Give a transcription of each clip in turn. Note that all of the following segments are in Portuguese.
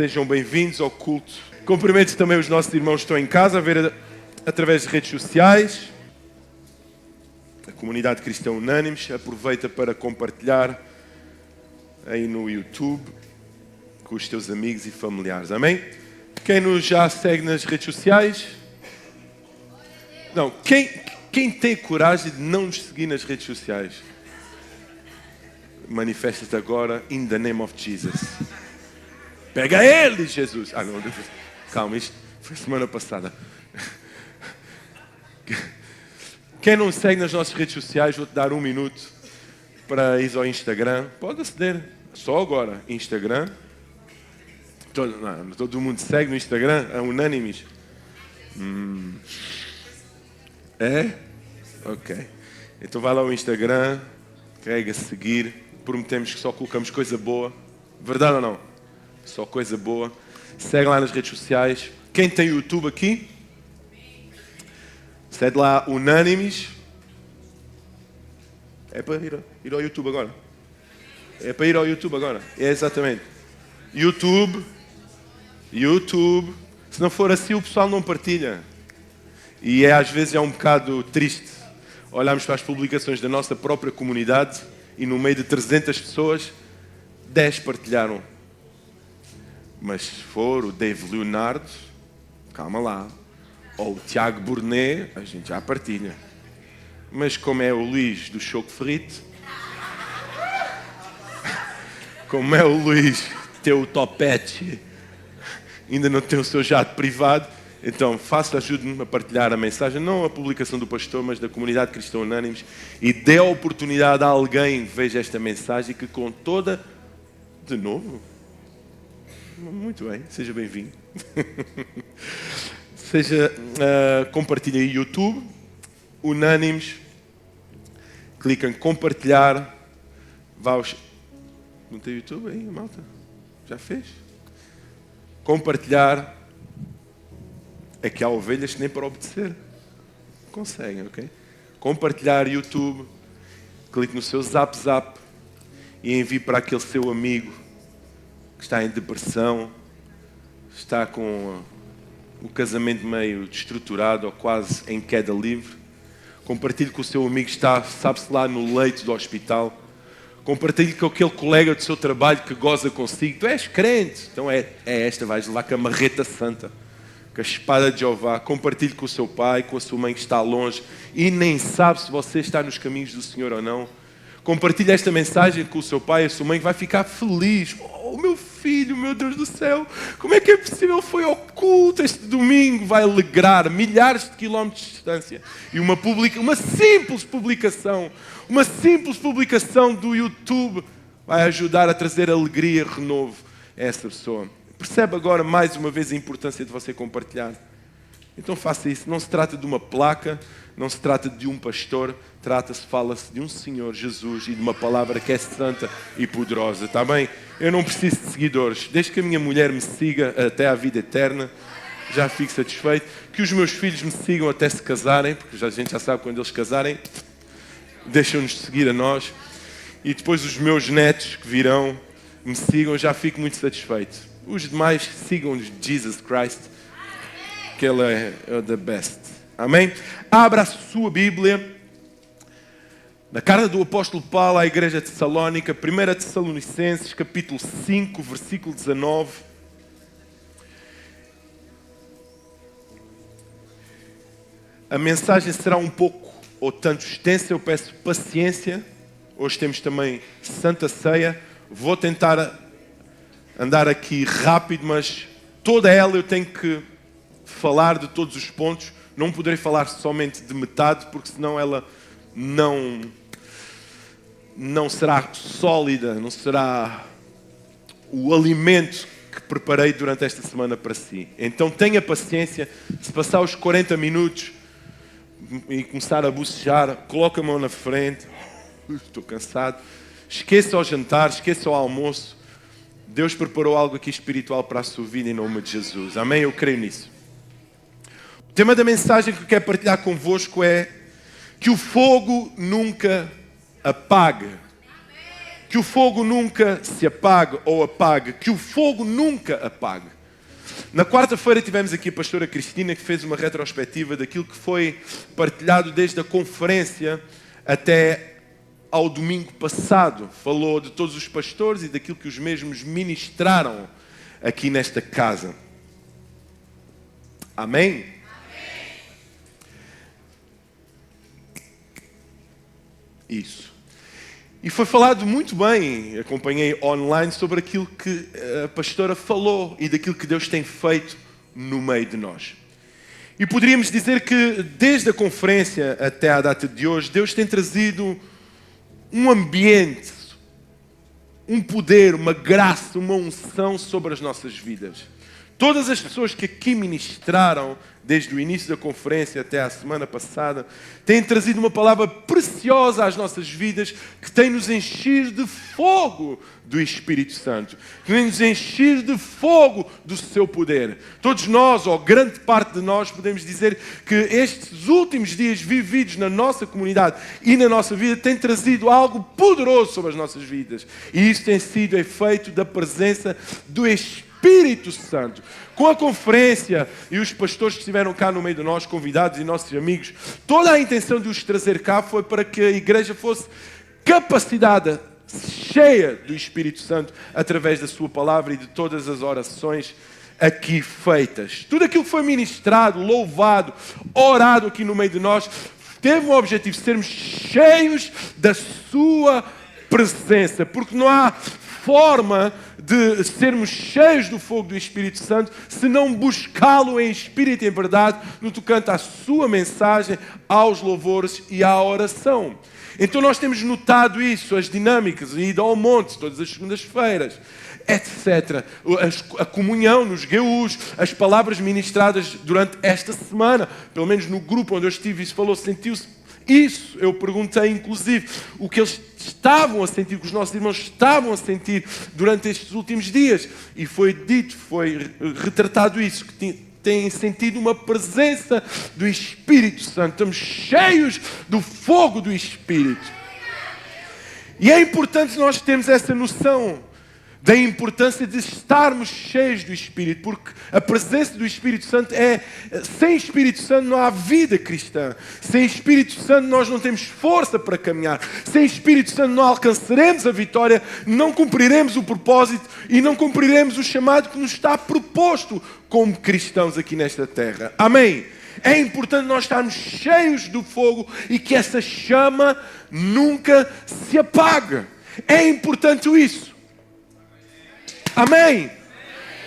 Sejam bem-vindos ao culto. Cumprimento também os nossos irmãos que estão em casa a ver através de redes sociais. A comunidade cristã Unânimes aproveita para compartilhar aí no YouTube com os teus amigos e familiares. Amém? Quem nos já segue nas redes sociais? Não, quem tem coragem de não nos seguir nas redes sociais? Manifesta-te agora in the name of Jesus. Pega ele, Jesus. Ah, não, calma, isto foi semana passada. Quem não segue nas nossas redes sociais, vou-te dar 1 minuto para ir ao Instagram. Pode aceder, só agora, Instagram. Todo mundo segue no Instagram, é Unânimes. É? Ok. Então vai lá ao Instagram, carrega seguir. Prometemos que só colocamos coisa boa. Verdade ou não? Só coisa boa. Segue lá nas redes sociais. Quem tem YouTube aqui? Segue lá Unânimes. É para ir ao YouTube agora. É para ir ao YouTube agora. É exatamente. YouTube. Se não for assim, o pessoal não partilha. E às vezes é um bocado triste olharmos para as publicações da nossa própria comunidade e no meio de 300 pessoas, 10 partilharam. Mas se for o Dave Leonardo, calma lá. Ou o Tiago Burnet, a gente já partilha. Mas como é o Luís do Choco Frito, como é o Luís teu topete, ainda não tem o seu jato privado, então ajude-me a partilhar a mensagem, não a publicação do pastor, mas da comunidade cristã Unânimes, e dê a oportunidade a alguém que veja esta mensagem que com toda... De novo? Muito bem, seja bem-vindo. Compartilhe aí YouTube, Unânimes, clica em compartilhar, vá aos... Não tem YouTube aí, malta? Já fez? Compartilhar. É que há ovelhas que nem para obedecer conseguem, ok? Compartilhar YouTube, clique no seu zap e envie para aquele seu amigo que está em depressão, está com o casamento meio destruturado ou quase em queda livre. Compartilhe com o seu amigo que está, sabe-se lá, no leito do hospital. Compartilhe com aquele colega do seu trabalho que goza consigo. Tu és crente, então é esta, vais lá com a marreta santa, com a espada de Jeová. Compartilhe com o seu pai, com a sua mãe que está longe e nem sabe se você está nos caminhos do Senhor ou não. Compartilhe esta mensagem com o seu pai e a sua mãe que vai ficar feliz. Oh, meu filho, meu Deus do céu, como é que é possível? Ele foi ao culto este domingo, vai alegrar milhares de quilómetros de distância. E uma simples publicação do YouTube vai ajudar a trazer alegria e renovo a essa pessoa. Percebe agora mais uma vez a importância de você compartilhar. Então faça isso. Não se trata de uma placa, não se trata de um pastor, fala-se de um Senhor Jesus e de uma palavra que é santa e poderosa, está bem? Eu não preciso de seguidores. Desde que a minha mulher me siga até à vida eterna, já fico satisfeito. Que os meus filhos me sigam até se casarem, porque a gente já sabe quando eles casarem, deixam-nos de seguir a nós. E depois os meus netos que virão me sigam, já fico muito satisfeito. Os demais sigam Jesus Christ, que Ele é the best. Amém? Abra a sua Bíblia na carta do apóstolo Paulo à igreja de Tessalónica, 1 Tessalonicenses, capítulo 5, versículo 19. A mensagem será um pouco ou tanto extensa, eu peço paciência. Hoje temos também Santa Ceia. Vou tentar andar aqui rápido, mas toda ela eu tenho que falar de todos os pontos. Não poderei falar somente de metade, porque senão ela não será sólida, não será o alimento que preparei durante esta semana para si. Então tenha paciência. Se passar os 40 minutos e começar a bocejar, coloque a mão na frente. Estou cansado. Esqueça o jantar, esqueça o almoço. Deus preparou algo aqui espiritual para a sua vida em nome de Jesus. Amém? Eu creio nisso. O tema da mensagem que eu quero partilhar convosco é que o fogo nunca apaga. Que o fogo nunca se apague ou apague. Que o fogo nunca apague. Na quarta-feira tivemos aqui a pastora Cristina, que fez uma retrospectiva daquilo que foi partilhado desde a conferência até ao domingo passado. Falou de todos os pastores e daquilo que os mesmos ministraram aqui nesta casa. Amém? Isso. E foi falado muito bem, acompanhei online, sobre aquilo que a pastora falou e daquilo que Deus tem feito no meio de nós. E poderíamos dizer que desde a conferência até à data de hoje, Deus tem trazido um ambiente, um poder, uma graça, uma unção sobre as nossas vidas. Todas as pessoas que aqui ministraram, desde o início da conferência até a semana passada, têm trazido uma palavra preciosa às nossas vidas, que tem nos encher de fogo do Espírito Santo, que tem nos encher de fogo do seu poder. Todos nós, ou grande parte de nós, podemos dizer que estes últimos dias vividos na nossa comunidade e na nossa vida têm trazido algo poderoso sobre as nossas vidas. E isso tem sido efeito da presença do Espírito Santo. Com a conferência e os pastores que estiveram cá no meio de nós, convidados e nossos amigos, toda a intenção de os trazer cá foi para que a igreja fosse capacitada, cheia do Espírito Santo, através da sua palavra e de todas as orações aqui feitas. Tudo aquilo que foi ministrado, louvado, orado aqui no meio de nós, teve o objetivo de sermos cheios da sua presença, porque não há forma de sermos cheios do fogo do Espírito Santo se não buscá-lo em espírito e em verdade no tocante à sua mensagem, aos louvores e à oração. Então nós temos notado isso, as dinâmicas, a ida ao monte todas as segundas-feiras, etc. A comunhão nos GUs, as palavras ministradas durante esta semana, pelo menos no grupo onde eu estive, isso falou, sentiu-se isso. Eu perguntei, inclusive, o que eles estavam a sentir, o que os nossos irmãos estavam a sentir durante estes últimos dias. E foi dito, foi retratado isso, que têm sentido uma presença do Espírito Santo. Estamos cheios do fogo do Espírito. E é importante nós termos essa noção da importância de estarmos cheios do Espírito, porque a presença do Espírito Santo sem Espírito Santo não há vida cristã. Sem Espírito Santo nós não temos força para caminhar. Sem Espírito Santo não alcançaremos a vitória, não cumpriremos o propósito e não cumpriremos o chamado que nos está proposto como cristãos aqui nesta terra. Amém? É importante nós estarmos cheios do fogo e que essa chama nunca se apague. É importante isso. Amém?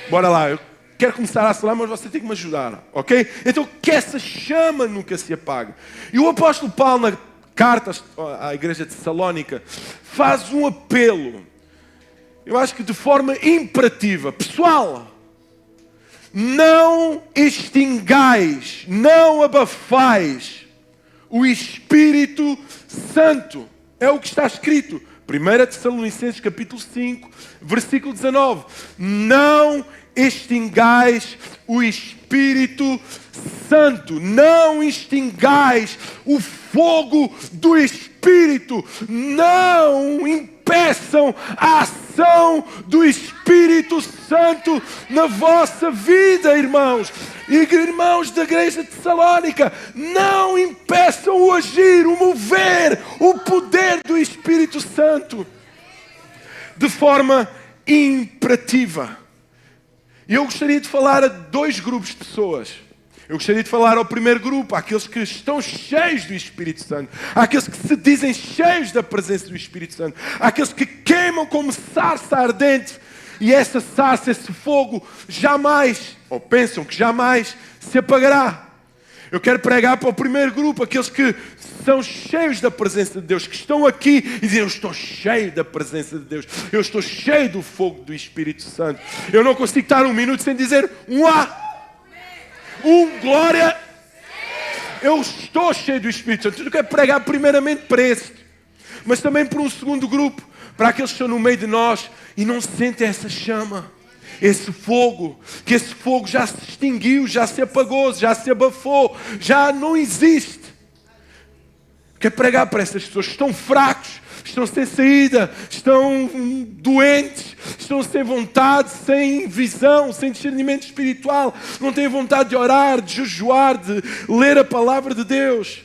Bora lá, eu quero começar a acelerar, mas você tem que me ajudar, ok? Então, que essa chama nunca se apague. E o apóstolo Paulo, na carta à igreja de Tessalónica, faz um apelo, eu acho que de forma imperativa, pessoal, não extingais, não abafais o Espírito Santo. É o que está escrito. 1 Tessalonicenses capítulo 5, versículo 19. Não extingais o Espírito Santo. Não extingais o fogo do Espírito. Não impeçam a ação do Espírito Santo na vossa vida, irmãos. E irmãos da igreja de Tessalónica, não impeçam o agir, o mover, o poder do Espírito Santo de forma imperativa. E eu gostaria de falar a dois grupos de pessoas. Eu gostaria de falar ao primeiro grupo, àqueles que estão cheios do Espírito Santo, àqueles que se dizem cheios da presença do Espírito Santo, àqueles que queimam como sarça ardente, e essa sarça, esse fogo, jamais, ou pensam que jamais, se apagará. Eu quero pregar para o primeiro grupo, aqueles que são cheios da presença de Deus, que estão aqui e dizem, eu estou cheio da presença de Deus, eu estou cheio do fogo do Espírito Santo. Eu não consigo estar um minuto sem dizer um glória. Eu estou cheio do Espírito Santo. Eu quero pregar primeiramente para este, mas também para um segundo grupo, para aqueles que estão no meio de nós e não sentem essa chama, esse fogo, que esse fogo já se extinguiu, já se apagou, já se abafou, já não existe. Quero pregar para essas pessoas que estão fracos, estão sem saída, estão doentes, estão sem vontade, sem visão, sem discernimento espiritual, não têm vontade de orar, de jejuar, de ler a palavra de Deus.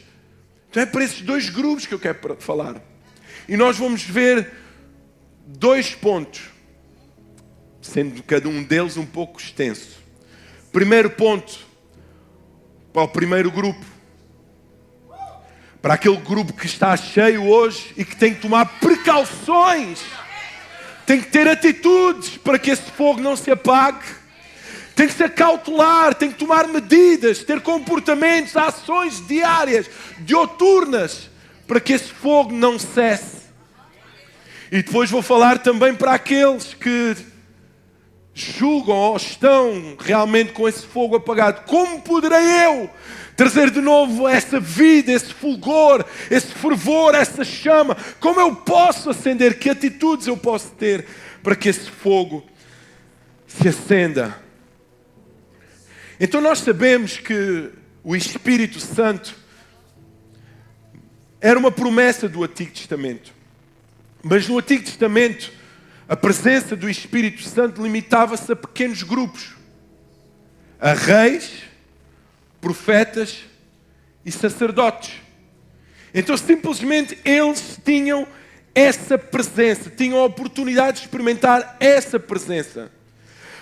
Então é para esses dois grupos que eu quero falar. E nós vamos ver 2 pontos, sendo cada um deles um pouco extenso. Primeiro ponto, para o primeiro grupo. Para aquele grupo que está cheio hoje e que tem que tomar precauções. Tem que ter atitudes para que esse fogo não se apague. Tem que ser cautelar, tem que tomar medidas, ter comportamentos, ações diárias, diuturnas, para que esse fogo não cesse. E depois vou falar também para aqueles que julgam ou estão realmente com esse fogo apagado. Como poderei eu trazer de novo essa vida, esse fulgor, esse fervor, essa chama? Como eu posso acender? Que atitudes eu posso ter para que esse fogo se acenda? Então nós sabemos que o Espírito Santo era uma promessa do Antigo Testamento. Mas no Antigo Testamento, a presença do Espírito Santo limitava-se a pequenos grupos. A reis, profetas e sacerdotes. Então simplesmente eles tinham essa presença, tinham a oportunidade de experimentar essa presença.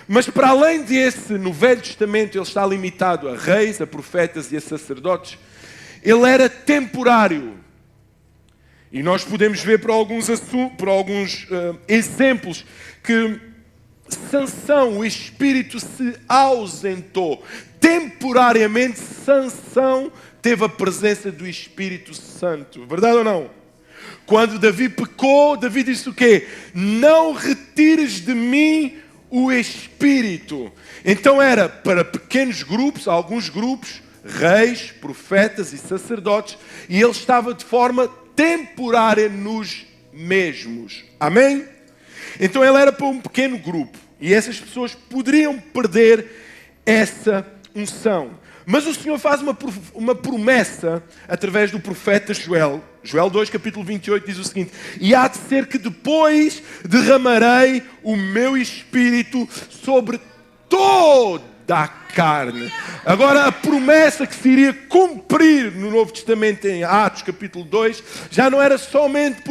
Mas para além desse, no Velho Testamento ele está limitado a reis, a profetas e a sacerdotes. Ele era temporário. E nós podemos ver por alguns exemplos que Sansão, o Espírito se ausentou. Temporariamente, Sansão teve a presença do Espírito Santo. Verdade ou não? Quando Davi pecou, Davi disse o quê? Não retires de mim o Espírito. Então era para pequenos grupos, alguns grupos, reis, profetas e sacerdotes, e ele estava de forma temporária nos mesmos. Amém? Então ele era para um pequeno grupo. E essas pessoas poderiam perder essa unção. Mas o Senhor faz uma promessa através do profeta Joel. Joel 2, capítulo 28, diz o seguinte: e há de ser que depois derramarei o meu Espírito sobre toda a carne. Agora, a promessa que se iria cumprir no Novo Testamento, em Atos capítulo 2, já não era somente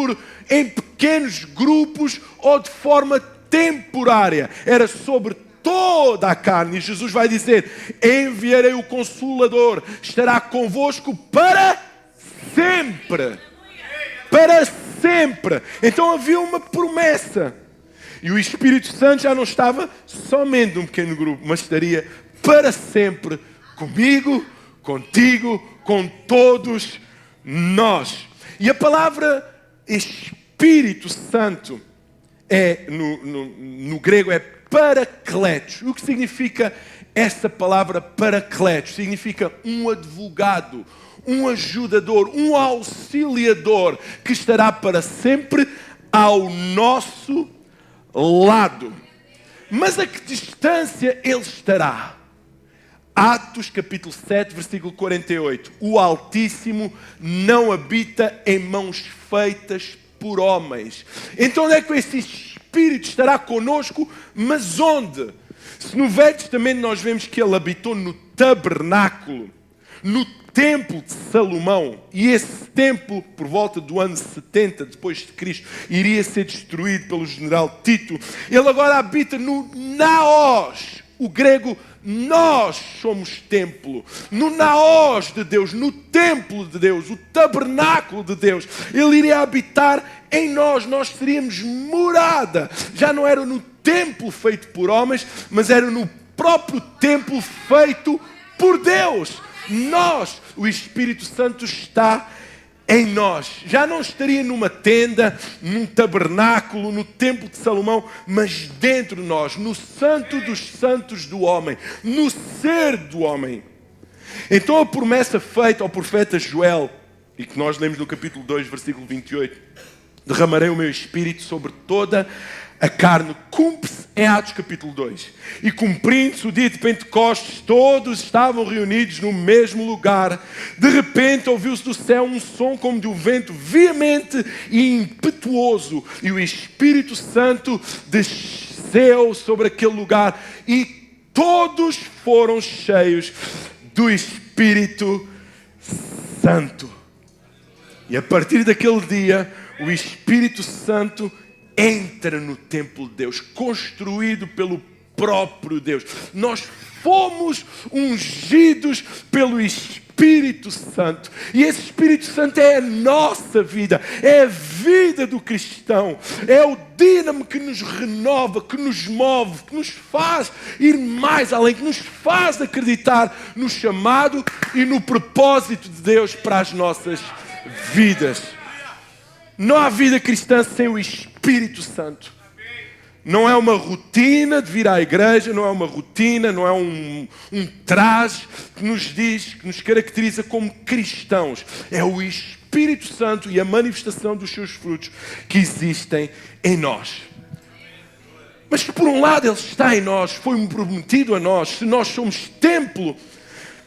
em pequenos grupos ou de forma temporária. Era sobre toda a carne. E Jesus vai dizer: enviarei o Consolador, estará convosco para sempre. Para sempre. Então havia uma promessa. E o Espírito Santo já não estava somente num pequeno grupo, mas estaria para sempre comigo, contigo, com todos nós. E a palavra Espírito Santo no grego é Paracletos. O que significa essa palavra Paracletos? Significa um advogado, um ajudador, um auxiliador que estará para sempre ao nosso lado. Mas a que distância ele estará? Atos capítulo 7, versículo 48. O Altíssimo não habita em mãos feitas por homens. Então onde é que esse Espírito estará conosco? Mas onde? Se no Velho Testamento nós vemos que ele habitou no tabernáculo, no templo de Salomão, e esse templo, por volta do ano 70 depois de Cristo, iria ser destruído pelo general Tito. Ele agora habita no Naós. O grego, nós somos templo. No Naós de Deus, no templo de Deus, o tabernáculo de Deus. Ele iria habitar em nós. Nós seríamos morada. Já não era no templo feito por homens, mas era no próprio templo feito por Deus. Nós, o Espírito Santo está em nós. Já não estaria numa tenda, num tabernáculo, no templo de Salomão, mas dentro de nós, no santo dos santos do homem, no ser do homem. Então a promessa feita ao profeta Joel, e que nós lemos no capítulo 2, versículo 28, derramarei o meu Espírito sobre toda A carne cumpre-se em Atos capítulo 2. E cumprindo-se o dia de Pentecostes, todos estavam reunidos no mesmo lugar. De repente ouviu-se do céu um som como de um vento veemente e impetuoso. E o Espírito Santo desceu sobre aquele lugar. E todos foram cheios do Espírito Santo. E a partir daquele dia, o Espírito Santo entra no templo de Deus, construído pelo próprio Deus. Nós fomos ungidos pelo Espírito Santo. E esse Espírito Santo é a nossa vida, é a vida do cristão. É o dínamo que nos renova, que nos move, que nos faz ir mais além, que nos faz acreditar no chamado e no propósito de Deus para as nossas vidas. Não há vida cristã sem o Espírito Santo. Não é uma rotina de vir à igreja, não é uma rotina, não é um traje que nos diz, que nos caracteriza como cristãos. É o Espírito Santo e a manifestação dos seus frutos que existem em nós. Mas por um lado Ele está em nós, foi prometido a nós. Se nós somos templo,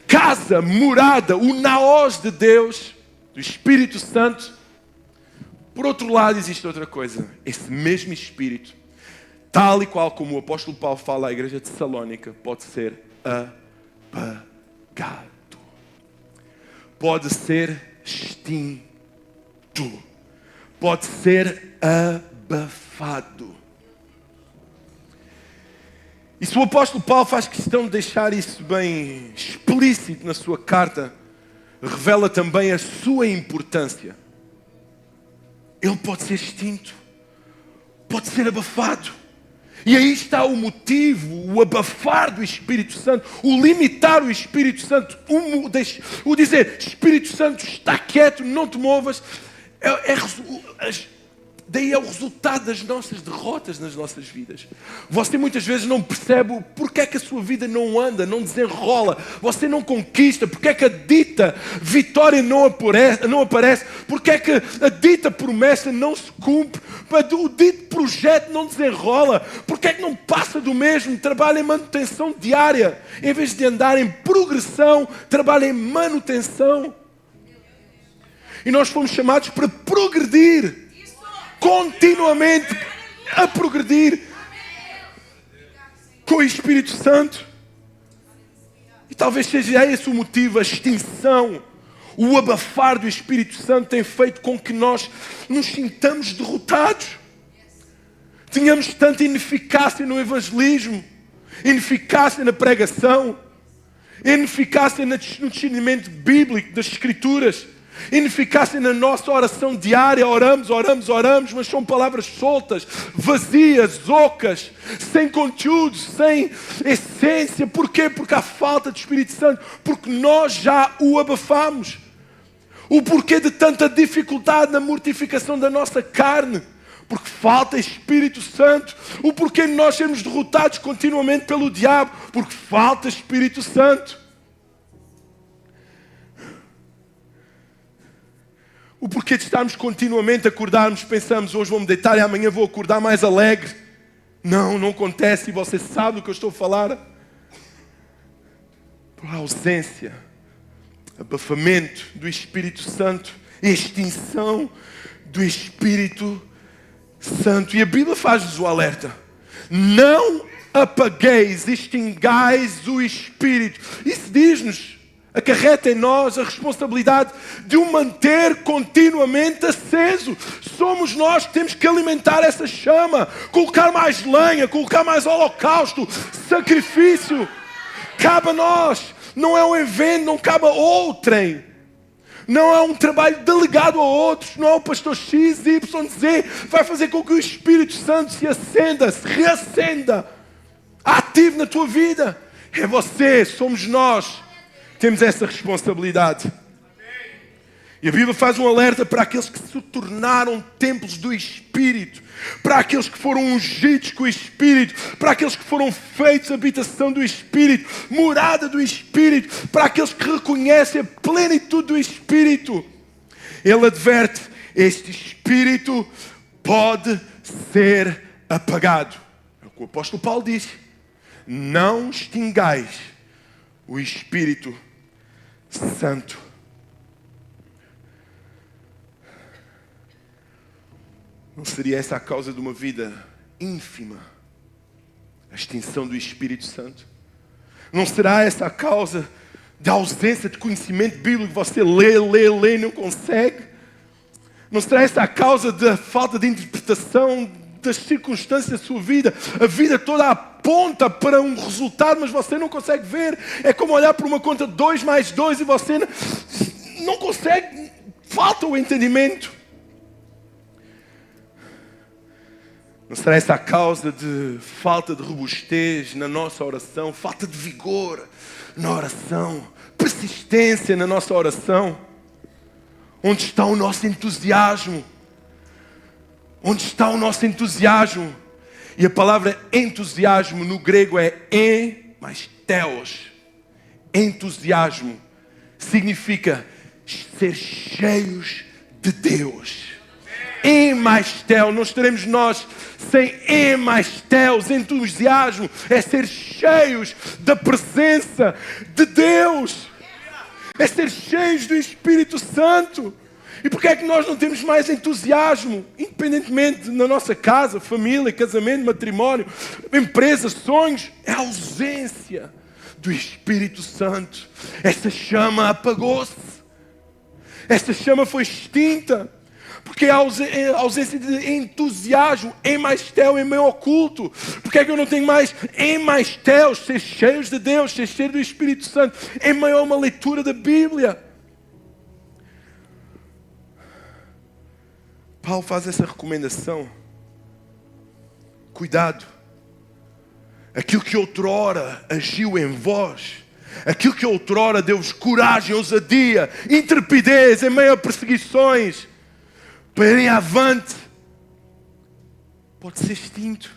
casa, morada, o naós de Deus, do Espírito Santo. Por outro lado, existe outra coisa. Esse mesmo Espírito, tal e qual como o apóstolo Paulo fala à igreja de Tessalónica, pode ser apagado. Pode ser extinto. Pode ser abafado. E se o apóstolo Paulo faz questão de deixar isso bem explícito na sua carta, revela também a sua importância. Ele pode ser extinto, pode ser abafado. E aí está o motivo, o abafar do Espírito Santo, o limitar o Espírito Santo, o dizer, Espírito Santo, está quieto, não te movas. Daí é o resultado das nossas derrotas nas nossas vidas. Você muitas vezes não percebe porque é que a sua vida não anda, não desenrola. Você não conquista. Porque é que a dita vitória não aparece. Porque é que a dita promessa não se cumpre. O dito projeto não desenrola. Porque é que não passa do mesmo. Trabalha em manutenção diária. Em vez de andar em progressão, trabalha em manutenção. E nós fomos chamados para progredir. Continuamente a progredir com o Espírito Santo. E talvez seja esse o motivo, a extinção, o abafar do Espírito Santo tem feito com que nós nos sintamos derrotados. Tenhamos tanta ineficácia no evangelismo, ineficácia na pregação, ineficácia no discernimento bíblico das Escrituras, ineficácia na nossa oração diária. Oramos, mas são palavras soltas, vazias, ocas, sem conteúdo, sem essência. Porquê? Porque há falta de Espírito Santo, porque nós já o abafamos. O porquê de tanta dificuldade na mortificação da nossa carne? Porque falta Espírito Santo. O porquê de nós sermos derrotados continuamente pelo diabo? Porque falta Espírito Santo. O porquê de estarmos continuamente a acordarmos, pensamos, hoje vou-me deitar e amanhã vou acordar mais alegre. Não acontece, e você sabe do que eu estou a falar. Por ausência, abafamento do Espírito Santo, extinção do Espírito Santo. E a Bíblia faz-nos o alerta. Não apagueis, extingais o Espírito. Isso diz-nos, acarreta em nós a responsabilidade de o manter continuamente aceso. Somos nós que temos que alimentar essa chama, colocar mais lenha, colocar mais holocausto, sacrifício. Cabe a nós. Não é um evento, não cabe a outrem. Não é um trabalho delegado a outros. Não é o pastor X, Y, Z. Vai fazer com que o Espírito Santo se acenda, se reacenda, ativo na tua vida. É você, somos nós. Temos essa responsabilidade. E a Bíblia faz um alerta para aqueles que se tornaram templos do Espírito, para aqueles que foram ungidos com o Espírito, para aqueles que foram feitos habitação do Espírito, morada do Espírito, para aqueles que reconhecem a plenitude do Espírito. Ele adverte, este Espírito pode ser apagado. É o que o apóstolo Paulo diz. Não extingais o Espírito Santo. Não seria essa a causa de uma vida ínfima? A extinção do Espírito Santo? Não será essa a causa da ausência de conhecimento bíblico? Você lê e não consegue? Não será essa a causa da falta de interpretação das circunstâncias da sua vida? A vida toda aponta para um resultado, mas você não consegue ver. É como olhar para uma conta 2 mais 2 e você não consegue. Falta o entendimento. Não será essa a causa de falta de robustez na nossa oração, falta de vigor na oração, persistência na nossa oração? Onde está o nosso entusiasmo? Onde está o nosso entusiasmo? E a palavra entusiasmo no grego é mais teos. Entusiasmo significa ser cheios de Deus. Mais teos, não estaremos nós sem mais teos. Entusiasmo é ser cheios da presença de Deus. É ser cheios do Espírito Santo. E por que é que nós não temos mais entusiasmo? Independentemente na nossa casa, família, casamento, matrimónio, empresa, sonhos, é a ausência do Espírito Santo. Essa chama apagou-se. Essa chama foi extinta. Porque a ausência de entusiasmo, mais tel, em meio oculto. Porque é que eu não tenho mais tel, ser cheios de Deus, ser cheio do Espírito Santo, em meio a uma leitura da Bíblia? Paulo faz essa recomendação. Cuidado. Aquilo que outrora agiu em vós, aquilo que outrora deu-vos coragem, ousadia, intrepidez em meio a perseguições, para irem avante, pode ser extinto.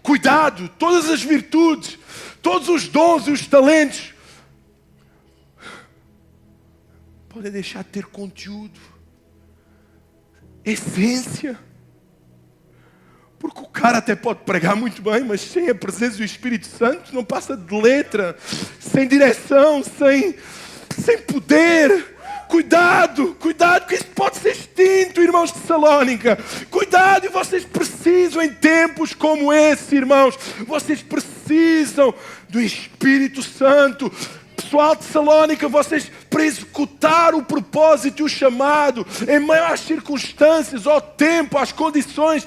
Cuidado, todas as virtudes, todos os dons e os talentos podem deixar de ter conteúdo, essência. Porque o cara até pode pregar muito bem, mas sem a presença do Espírito Santo não passa de letra, sem direção, sem poder. Cuidado, porque isso pode ser extinto, irmãos de Salónica. Cuidado, e vocês precisam em tempos como esse, irmãos. Vocês precisam do Espírito Santo. Pessoal de Salónica, vocês, para executar o propósito e o chamado, em meio às circunstâncias, ao tempo, às condições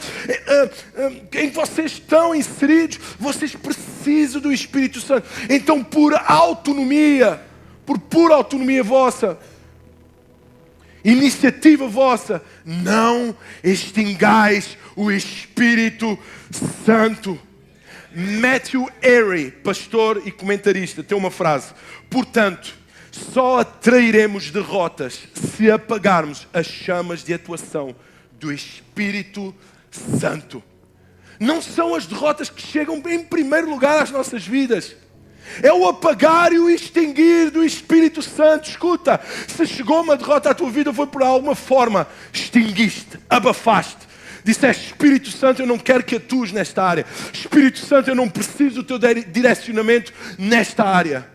em que vocês estão inseridos, vocês precisam do Espírito Santo. Então, por pura autonomia vossa, iniciativa vossa, não extingais o Espírito Santo. Matthew Henry, pastor e comentarista, tem uma frase: portanto, só atrairemos derrotas se apagarmos as chamas de atuação do Espírito Santo. Não são as derrotas que chegam em primeiro lugar às nossas vidas. É o apagar e o extinguir do Espírito Santo. Escuta, se chegou uma derrota à tua vida, foi por alguma forma extinguiste, abafaste. Disseste: Espírito Santo, eu não quero que atues nesta área. Espírito Santo, eu não preciso do teu direcionamento nesta área.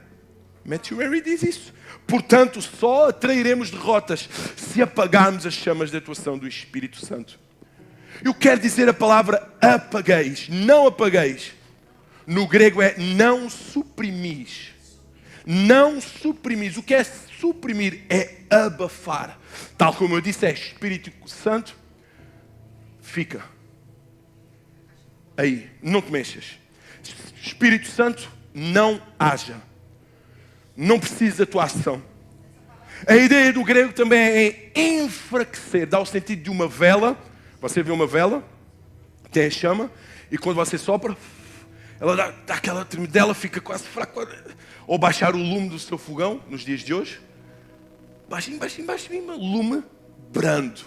Matthew Henry diz isso. Portanto, só atrairemos derrotas se apagarmos as chamas de atuação do Espírito Santo. Eu quero dizer a palavra apagueis, não apagueis. No grego é não suprimis. Não suprimis. O que é suprimir? É abafar. Tal como eu disse, é Espírito Santo. Fica aí, não te mexas. Espírito Santo, não haja. Não precisa da tua ação. A ideia do grego também é enfraquecer. Dá o sentido de uma vela. Você vê uma vela, tem a chama, e quando você sopra, ela dá aquela tremidela, fica quase fraca. Ou baixar o lume do seu fogão, nos dias de hoje. Baixinho, lume brando.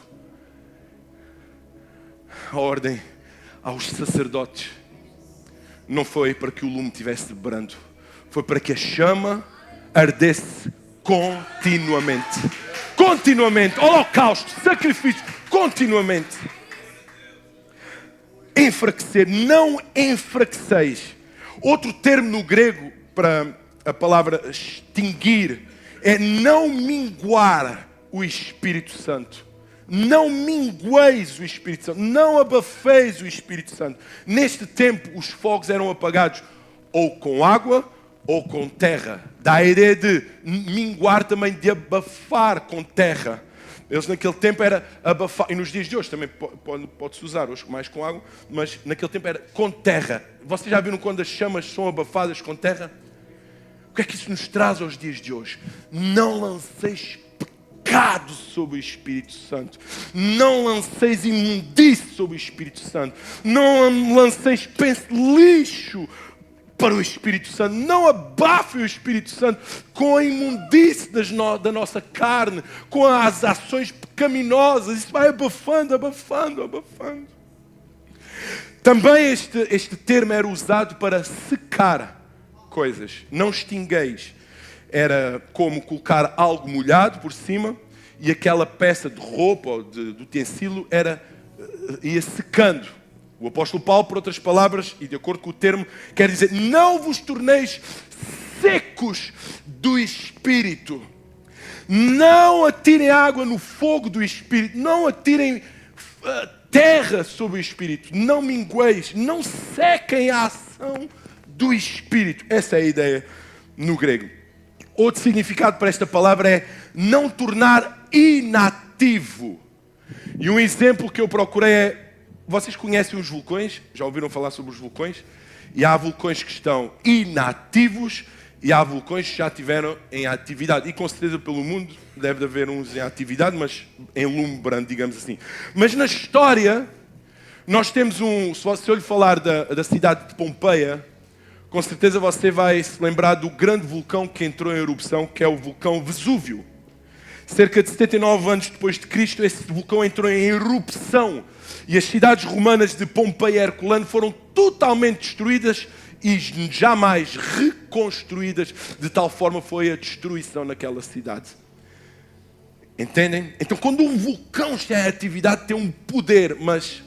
A ordem aos sacerdotes não foi para que o lume tivesse brando, foi para que a chama ardesse continuamente. Continuamente. Holocausto, sacrifício, continuamente. enfraquecer. Não enfraqueceis. Outro termo no grego para a palavra extinguir é não minguar o Espírito Santo. Não mingueis o Espírito Santo. Não abafeis o Espírito Santo. Neste tempo, os fogos eram apagados ou com água ou com terra. Dá a ideia de minguar também, de abafar com terra. Eles naquele tempo era abafar, e nos dias de hoje também pode-se usar, hoje mais com água, mas naquele tempo era com terra. Vocês já viram quando as chamas são abafadas com terra? O que é que isso nos traz aos dias de hoje? Não lanceis pecado sobre o Espírito Santo. Não lanceis imundície sobre o Espírito Santo. Não lanceis lixo para o Espírito Santo. Não abafem o Espírito Santo com a imundície da nossa carne, com as ações pecaminosas. Isso vai abafando, abafando, abafando. Também este termo era usado para secar coisas. Não extingueis. Era como colocar algo molhado por cima e aquela peça de roupa ou de utensílio ia secando. O apóstolo Paulo, por outras palavras, e de acordo com o termo, quer dizer: não vos torneis secos do Espírito. Não atirem água no fogo do Espírito. Não atirem terra sobre o Espírito. Não mingueis. Não sequem a ação do Espírito. Essa é a ideia no grego. Outro significado para esta palavra é não tornar inativo. E um exemplo que eu procurei é: vocês conhecem os vulcões? Já ouviram falar sobre os vulcões? E há vulcões que estão inativos e há vulcões que já estiveram em atividade. E com certeza pelo mundo deve haver uns em atividade, mas em lume brando, digamos assim. Mas na história, nós temos se eu lhe falar da cidade de Pompeia, com certeza você vai se lembrar do grande vulcão que entrou em erupção, que é o vulcão Vesúvio. Cerca de 79 anos depois de Cristo, esse vulcão entrou em erupção. E as cidades romanas de Pompeia e Herculano foram totalmente destruídas e jamais reconstruídas. De tal forma foi a destruição naquela cidade. Entendem? Então, quando um vulcão está em atividade, tem um poder, mas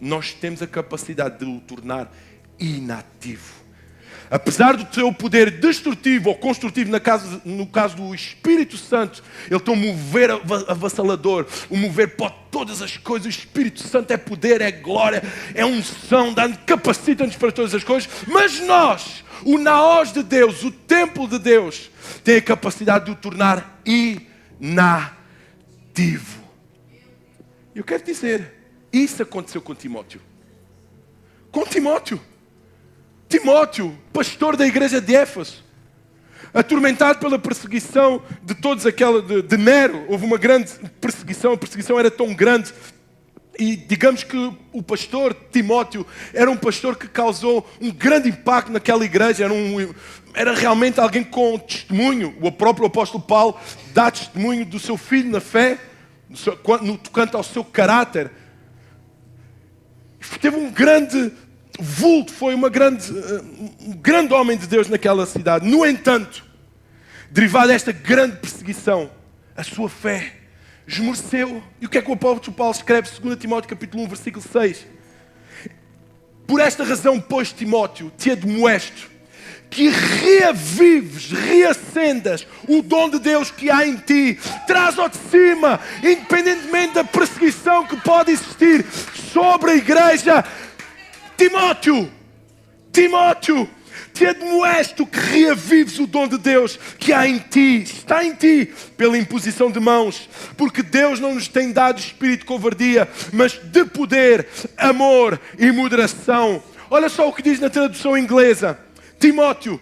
nós temos a capacidade de o tornar inativo. Apesar do seu poder destrutivo ou construtivo, no caso do Espírito Santo, ele tem um mover avassalador, um mover pode todas as coisas. O Espírito Santo é poder, é glória, é unção, capacita-nos para todas as coisas. Mas nós, o naós de Deus, o templo de Deus, tem a capacidade de o tornar inativo. Eu quero dizer, isso aconteceu com Timóteo. Com Timóteo. Timóteo, pastor da igreja de Éfeso, atormentado pela perseguição de todos de Nero. Houve uma grande perseguição, a perseguição era tão grande. E digamos que o pastor Timóteo era um pastor que causou um grande impacto naquela igreja. Era realmente alguém com testemunho. O próprio apóstolo Paulo dá testemunho do seu filho na fé, no tocante ao seu caráter. Teve um grande vulto, foi um grande homem de Deus naquela cidade. No entanto, derivado desta grande perseguição, a sua fé esmoreceu. E o que é que o apóstolo Paulo escreve? 2 Timóteo capítulo 1, versículo 6. Por esta razão, pois, Timóteo, te admoesto que reavives, reacendas o dom de Deus que há em ti. Traz-o de cima, independentemente da perseguição que pode existir sobre a igreja. Timóteo, te admoesto que reavives o dom de Deus que há em ti, está em ti, pela imposição de mãos, porque Deus não nos tem dado espírito de covardia, mas de poder, amor e moderação. Olha só o que diz na tradução inglesa: Timóteo,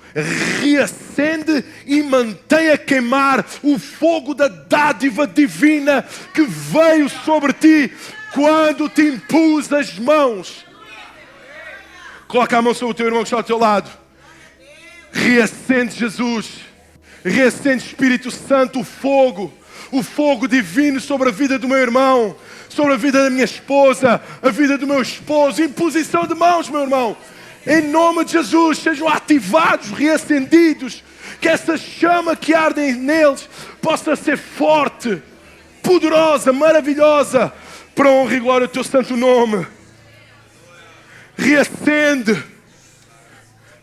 reacende e mantém a queimar o fogo da dádiva divina que veio sobre ti quando te impus as mãos. Coloca a mão sobre o teu irmão que está ao teu lado. Reacende Jesus. Reacende Espírito Santo, o fogo divino sobre a vida do meu irmão, sobre a vida da minha esposa, a vida do meu esposo. Imposição de mãos, meu irmão. Em nome de Jesus, sejam ativados, reacendidos. Que essa chama que arde neles possa ser forte, poderosa, maravilhosa, para a honra e glória do teu santo nome. Reacende.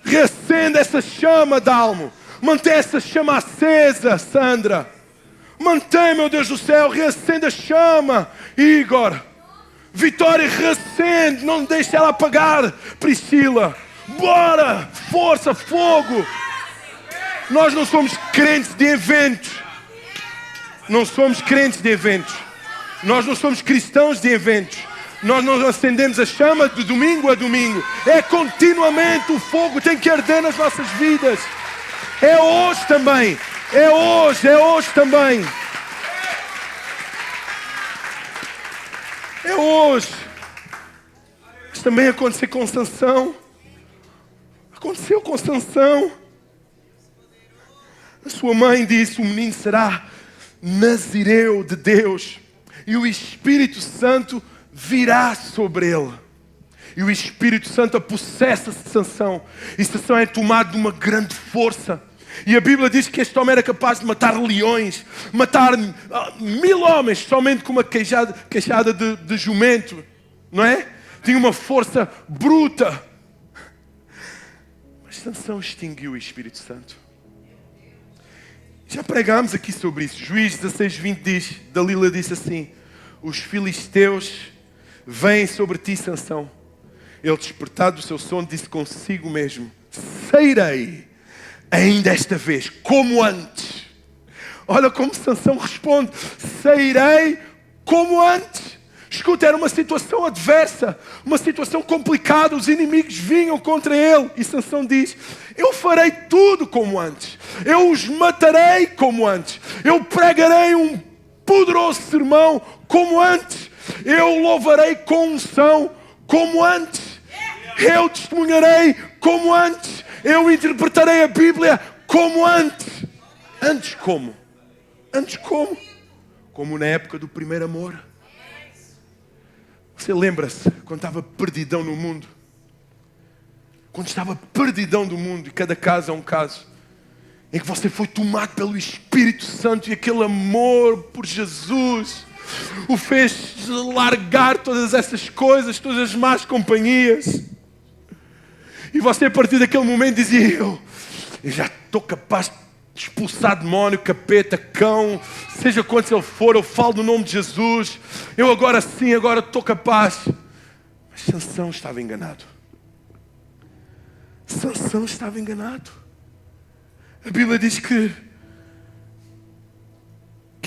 Reacende essa chama, Dalmo. Mantém essa chama acesa, Sandra. Mantém, meu Deus do céu, reacende a chama. Igor. Vitória, reacende. Não deixe ela apagar. Priscila. Bora. Força, fogo. Nós não somos crentes de eventos. Não somos crentes de eventos. Nós não somos cristãos de eventos. Nós não acendemos a chama de domingo a domingo. É continuamente, o fogo tem que arder nas nossas vidas. É hoje também. É hoje também. É hoje. Mas também aconteceu com Sansão. Aconteceu com Sansão. A sua mãe disse, o menino será nazireu de Deus. E o Espírito Santo virá sobre ele. E o Espírito Santo possessa-se de Sansão. E Sansão é tomado de uma grande força. E a Bíblia diz que este homem era capaz de matar leões, matar 1000 homens somente com uma queixada de jumento. Não é? Tinha uma força bruta. Mas Sansão extinguiu o Espírito Santo. Já pregámos aqui sobre isso. Juízes 16:20 diz, Dalila disse assim, os filisteus vêm sobre ti, Sansão. Ele, despertado do seu sono, disse consigo mesmo, sairei ainda esta vez, como antes. Olha como Sansão responde, sairei como antes. Escuta, era uma situação adversa, uma situação complicada, os inimigos vinham contra ele. E Sansão diz, eu farei tudo como antes. Eu os matarei como antes. Eu pregarei um poderoso sermão como antes. Eu louvarei com unção como antes. Eu testemunharei como antes. Eu interpretarei a Bíblia como antes. Antes como? Antes como? Como na época do primeiro amor. Você lembra-se quando estava perdidão no mundo? Quando estava perdidão do mundo, e cada caso é um caso, em que você foi tomado pelo Espírito Santo e aquele amor por Jesus o fez largar todas essas coisas, todas as más companhias. E você a partir daquele momento dizia, eu já estou capaz de expulsar demónio, capeta, cão, seja quanto ele for, eu falo no nome de Jesus, eu agora sim, agora estou capaz. Mas Sansão estava enganado. Sansão estava enganado. A Bíblia diz que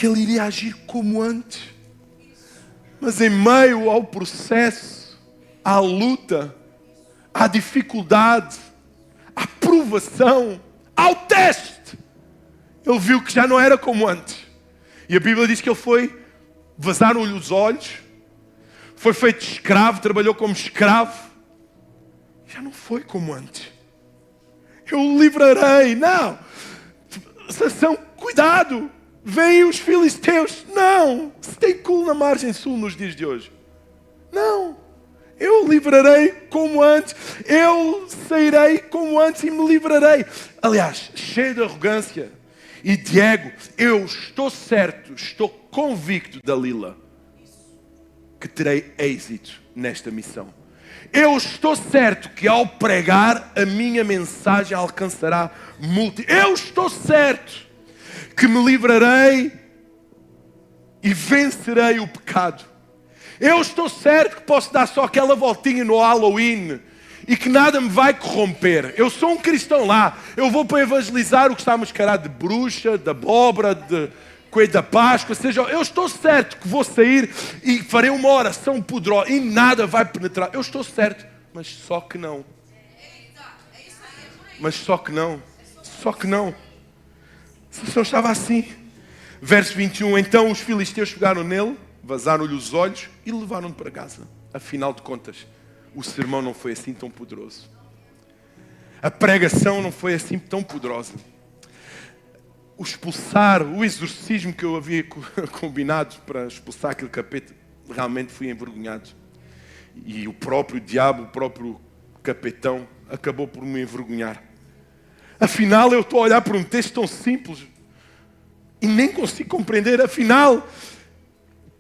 ele iria agir como antes. Mas em meio ao processo, à luta, à dificuldade, à provação, ao teste, ele viu que já não era como antes. E a Bíblia diz que ele vazaram-lhe os olhos, foi feito escravo, trabalhou como escravo. Já não foi como antes. Eu o livrarei. Não. Sansão, cuidado. Vêm os filisteus. Não. Stay cool na margem sul nos dias de hoje. Não. Eu o livrarei como antes. Eu sairei como antes e me livrarei. Aliás, cheio de arrogância e de ego, eu estou certo, estou convicto, Dalila, que terei êxito nesta missão. Eu estou certo que ao pregar a minha mensagem alcançará multidões. Eu estou certo que me livrarei e vencerei o pecado. Eu estou certo que posso dar só aquela voltinha no Halloween e que nada me vai corromper. Eu sou um cristão lá. Eu vou para evangelizar o que está mascarado de bruxa, de abóbora, de coelho da Páscoa. Seja, eu estou certo que vou sair e farei uma oração poderosa e nada vai penetrar. Eu estou certo, mas só que não. Mas só que não. Só que não. Sansão estava assim. Verso 21. Então os filisteus pegaram nele, vazaram-lhe os olhos e levaram-no para casa. Afinal de contas, o sermão não foi assim tão poderoso. A pregação não foi assim tão poderosa. O expulsar, o exorcismo que eu havia combinado para expulsar aquele capeta, realmente fui envergonhado. E o próprio diabo, o próprio capetão, acabou por me envergonhar. Afinal, eu estou a olhar para um texto tão simples e nem consigo compreender. Afinal,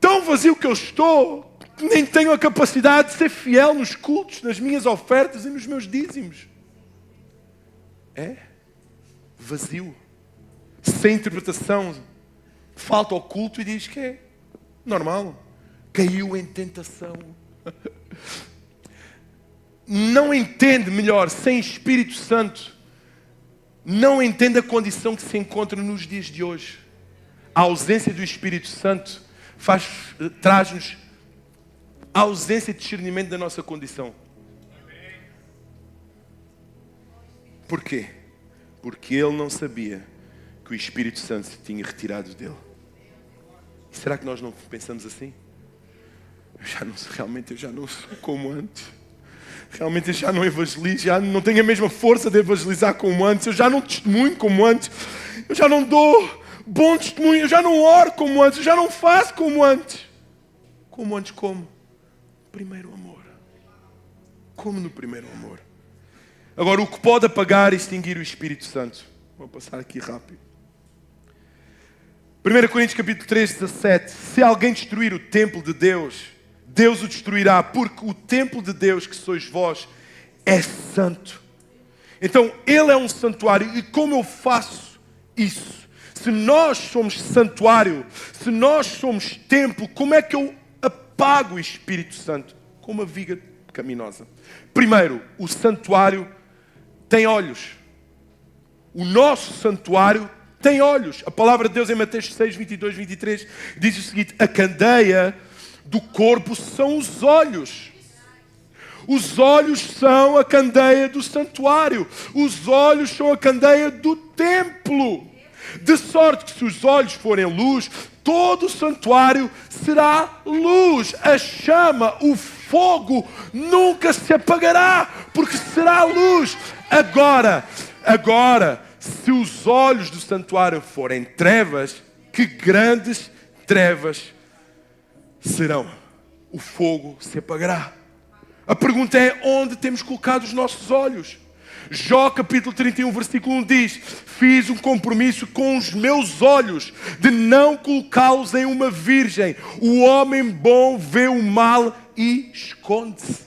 tão vazio que eu estou, Nem tenho a capacidade de ser fiel nos cultos, nas minhas ofertas e nos meus dízimos. É vazio, sem interpretação. Falta ao culto e diz que é normal. Caiu em tentação. Não entende melhor, sem Espírito Santo, não entende a condição que se encontra nos dias de hoje. A ausência do Espírito Santo traz-nos a ausência de discernimento da nossa condição. Porquê? Porque ele não sabia que o Espírito Santo se tinha retirado dele. E será que nós não pensamos assim? Realmente eu já não sou como antes. Realmente eu já não evangelizo, já não tenho a mesma força de evangelizar como antes. Eu já não testemunho como antes. Eu já não dou bom testemunho. Eu já não oro como antes. Eu já não faço como antes. Como antes como? Primeiro amor. Como no primeiro amor. Agora, o que pode apagar e extinguir o Espírito Santo? Vou passar aqui rápido. 1 Coríntios capítulo 3, 17. Se alguém destruir o templo de Deus, Deus o destruirá, porque o templo de Deus, que sois vós, é santo. Então, Ele é um santuário. E como eu faço isso? Se nós somos santuário, se nós somos templo, como é que eu apago o Espírito Santo? Com uma viga pecaminosa. Primeiro, o santuário tem olhos. O nosso santuário tem olhos. A palavra de Deus em Mateus 6, 22, 23 diz o seguinte: a candeia do corpo são os olhos. Os olhos são a candeia do santuário. Os olhos são a candeia do templo. De sorte que se os olhos forem luz, todo o santuário será luz. A chama, o fogo nunca se apagará, porque será luz. Agora, se os olhos do santuário forem trevas, que grandes trevas serão. O fogo se apagará. A pergunta é: onde temos colocado os nossos olhos? Jó capítulo 31, versículo 1 diz: fiz um compromisso com os meus olhos de não colocá-los em uma virgem. O homem bom vê o mal e esconde-se.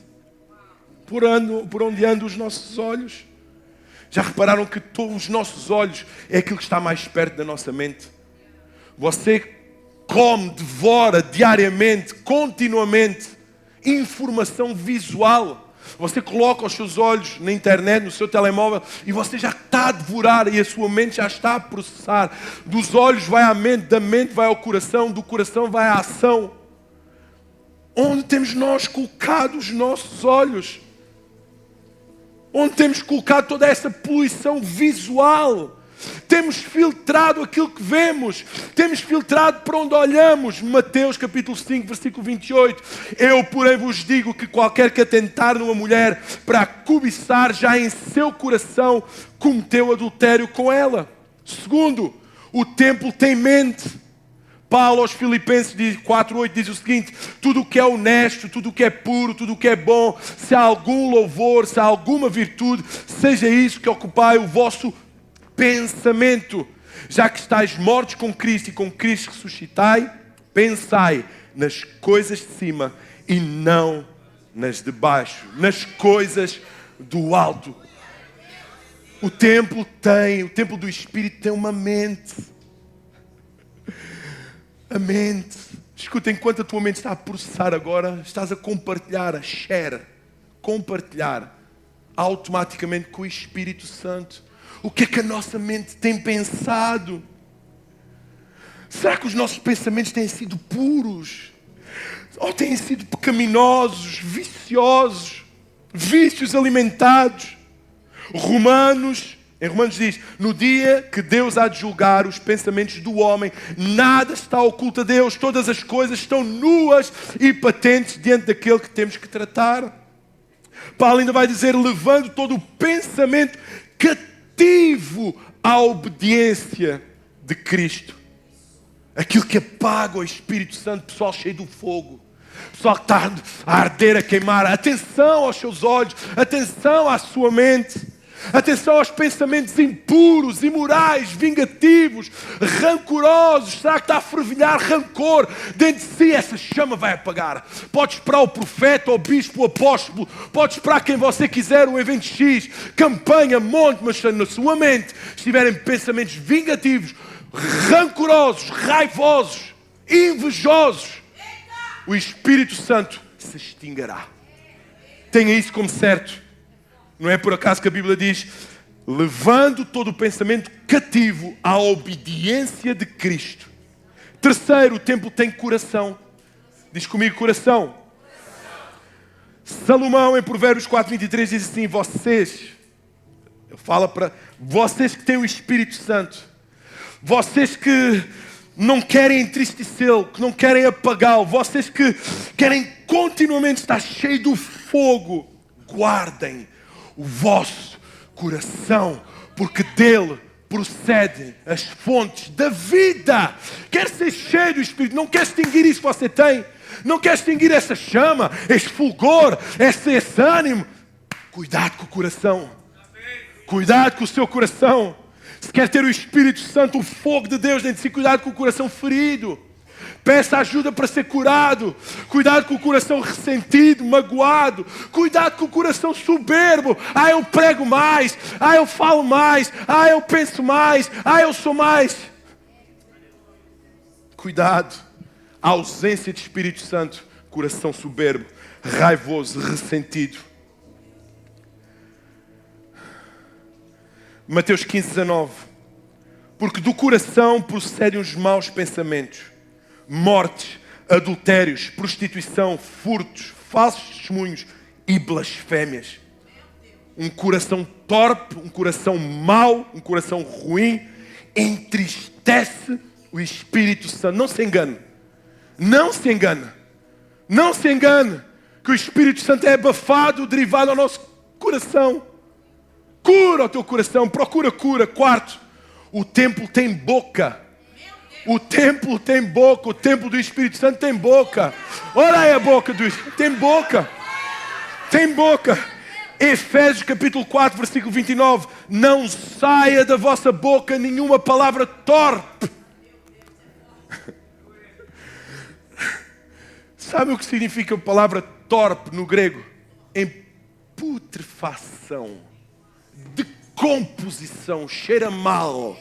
Por onde andam os nossos olhos? Já repararam que todos os nossos olhos é aquilo que está mais perto da nossa mente? Você come, devora diariamente, continuamente, informação visual. Você coloca os seus olhos na internet, no seu telemóvel, e você já está a devorar, e a sua mente já está a processar. Dos olhos vai à mente, da mente vai ao coração, do coração vai à ação. Onde temos nós colocado os nossos olhos? Onde temos colocado toda essa poluição visual? Temos filtrado aquilo que vemos. Temos filtrado para onde olhamos. Mateus capítulo 5, versículo 28. Eu, porém, vos digo que qualquer que atentar numa mulher para a cobiçar, já em seu coração cometeu adultério com ela. Segundo, o templo tem mente. Paulo aos Filipenses 4:8 diz o seguinte: tudo o que é honesto, tudo o que é puro, tudo o que é bom, se há algum louvor, se há alguma virtude, seja isso que ocupai o vosso pensamento. Já que estáis mortos com Cristo e com Cristo ressuscitai, pensai nas coisas de cima e não nas de baixo, nas coisas do alto. O templo do Espírito tem uma mente. A mente. Escuta, enquanto a tua mente está a processar agora, estás a compartilhar, a share, compartilhar automaticamente com o Espírito Santo. O que é que a nossa mente tem pensado? Será que os nossos pensamentos têm sido puros? Ou têm sido pecaminosos, viciosos, vícios alimentados? Em Romanos diz: no dia que Deus há de julgar os pensamentos do homem, nada está oculto a Deus, todas as coisas estão nuas e patentes diante daquele que temos que tratar. Paulo ainda vai dizer: levando todo o pensamento cativo à obediência de Cristo. Aquilo que apaga o Espírito Santo, pessoal cheio do fogo, pessoal que está a arder, a queimar. Atenção aos seus olhos, atenção à sua mente. Atenção aos pensamentos impuros, imorais, vingativos, rancorosos. Será que está a fervilhar rancor dentro de si? Essa chama vai apagar. Pode esperar o profeta, o bispo, o apóstolo. Pode esperar quem você quiser, o evento X, campanha, monte. Mas se na sua mente estiverem pensamentos vingativos, rancorosos, raivosos, invejosos, o Espírito Santo se extinguirá. Tenha isso como certo. Não é por acaso que a Bíblia diz: levando todo o pensamento cativo à obediência de Cristo. Terceiro, o templo tem coração. Diz comigo, coração. Salomão, em Provérbios 4:23, diz assim: ele fala para vocês que têm o Espírito Santo, vocês que não querem entristecê-lo, que não querem apagá-lo, vocês que querem continuamente estar cheio do fogo, guardem o vosso coração, porque dele procedem as fontes da vida. Quer ser cheio do Espírito, não quer extinguir isso que você tem, não quer extinguir essa chama, esse fulgor, esse ânimo. Cuidado com o coração, cuidado com o seu coração. Se quer ter o Espírito Santo, o fogo de Deus dentro de si, cuidado com o coração ferido. Peça ajuda para ser curado. Cuidado com o coração ressentido, magoado. Cuidado com o coração soberbo. Eu prego mais. Eu falo mais. Eu penso mais. Eu sou mais. Cuidado. A ausência de Espírito Santo. Coração soberbo, raivoso, ressentido. Mateus 15:19. Porque do coração procedem os maus pensamentos, mortes, adultérios, prostituição, furtos, falsos testemunhos e blasfémias. Um coração torpe, um coração mau, um coração ruim, entristece o Espírito Santo. Não se engane. Não se engane. Não se engane que o Espírito Santo é abafado, derivado ao nosso coração. Cura o teu coração, procura cura. Quarto, o templo tem boca. O templo tem boca. O templo do Espírito Santo tem boca. Olha aí a boca do Espírito. Tem boca. Tem boca. Efésios capítulo 4, versículo 29. Não saia da vossa boca nenhuma palavra torpe. Sabe o que significa a palavra torpe no grego? Em putrefação, decomposição, cheira mal,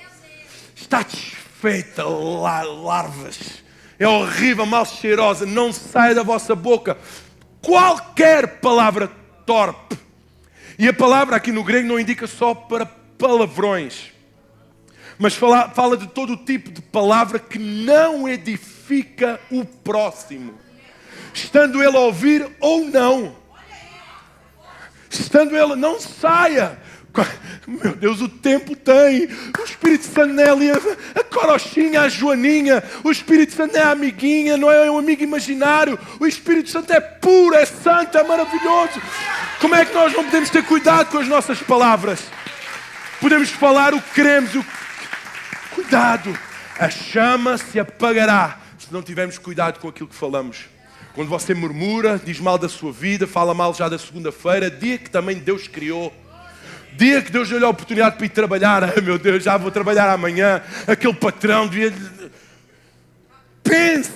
está desfeita, larvas, é horrível, mal cheirosa. Não sai da vossa boca qualquer palavra torpe. E a palavra aqui no grego não indica só para palavrões, mas fala de todo tipo de palavra que não edifica o próximo, estando ele a ouvir ou não. Estando ele, não saia. Meu Deus, o tempo tem. O Espírito Santo não é ali a corochinha, a joaninha. O Espírito Santo não é a amiguinha, não é um amigo imaginário. O Espírito Santo é puro, é santo, é maravilhoso. Como é que nós não podemos ter cuidado com as nossas palavras? Podemos falar o que queremos. Cuidado. A chama se apagará se não tivermos cuidado com aquilo que falamos. Quando você murmura, diz mal da sua vida, fala mal já da segunda-feira, dia que também Deus criou, dia que Deus lhe deu a oportunidade para ir trabalhar. Meu Deus, já vou trabalhar amanhã. Aquele patrão devia... Pense.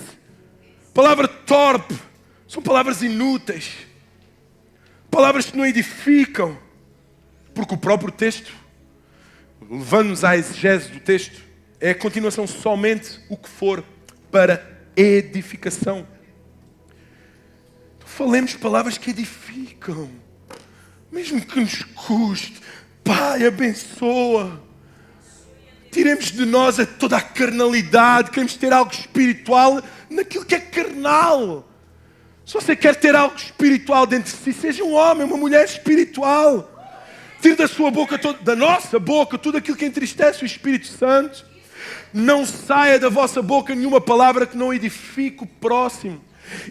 Palavra torpe. São palavras inúteis. Palavras que não edificam. Porque o próprio texto, levando-nos à exegese do texto, é a continuação somente o que for para edificação. Falemos palavras que edificam, mesmo que nos custe. Pai, abençoa. Tiremos de nós toda a carnalidade. Queremos ter algo espiritual naquilo que é carnal. Se você quer ter algo espiritual dentro de si, seja um homem, uma mulher espiritual. Tire da sua boca, da nossa boca, tudo aquilo que entristece o Espírito Santo. Não saia da vossa boca nenhuma palavra que não edifique o próximo.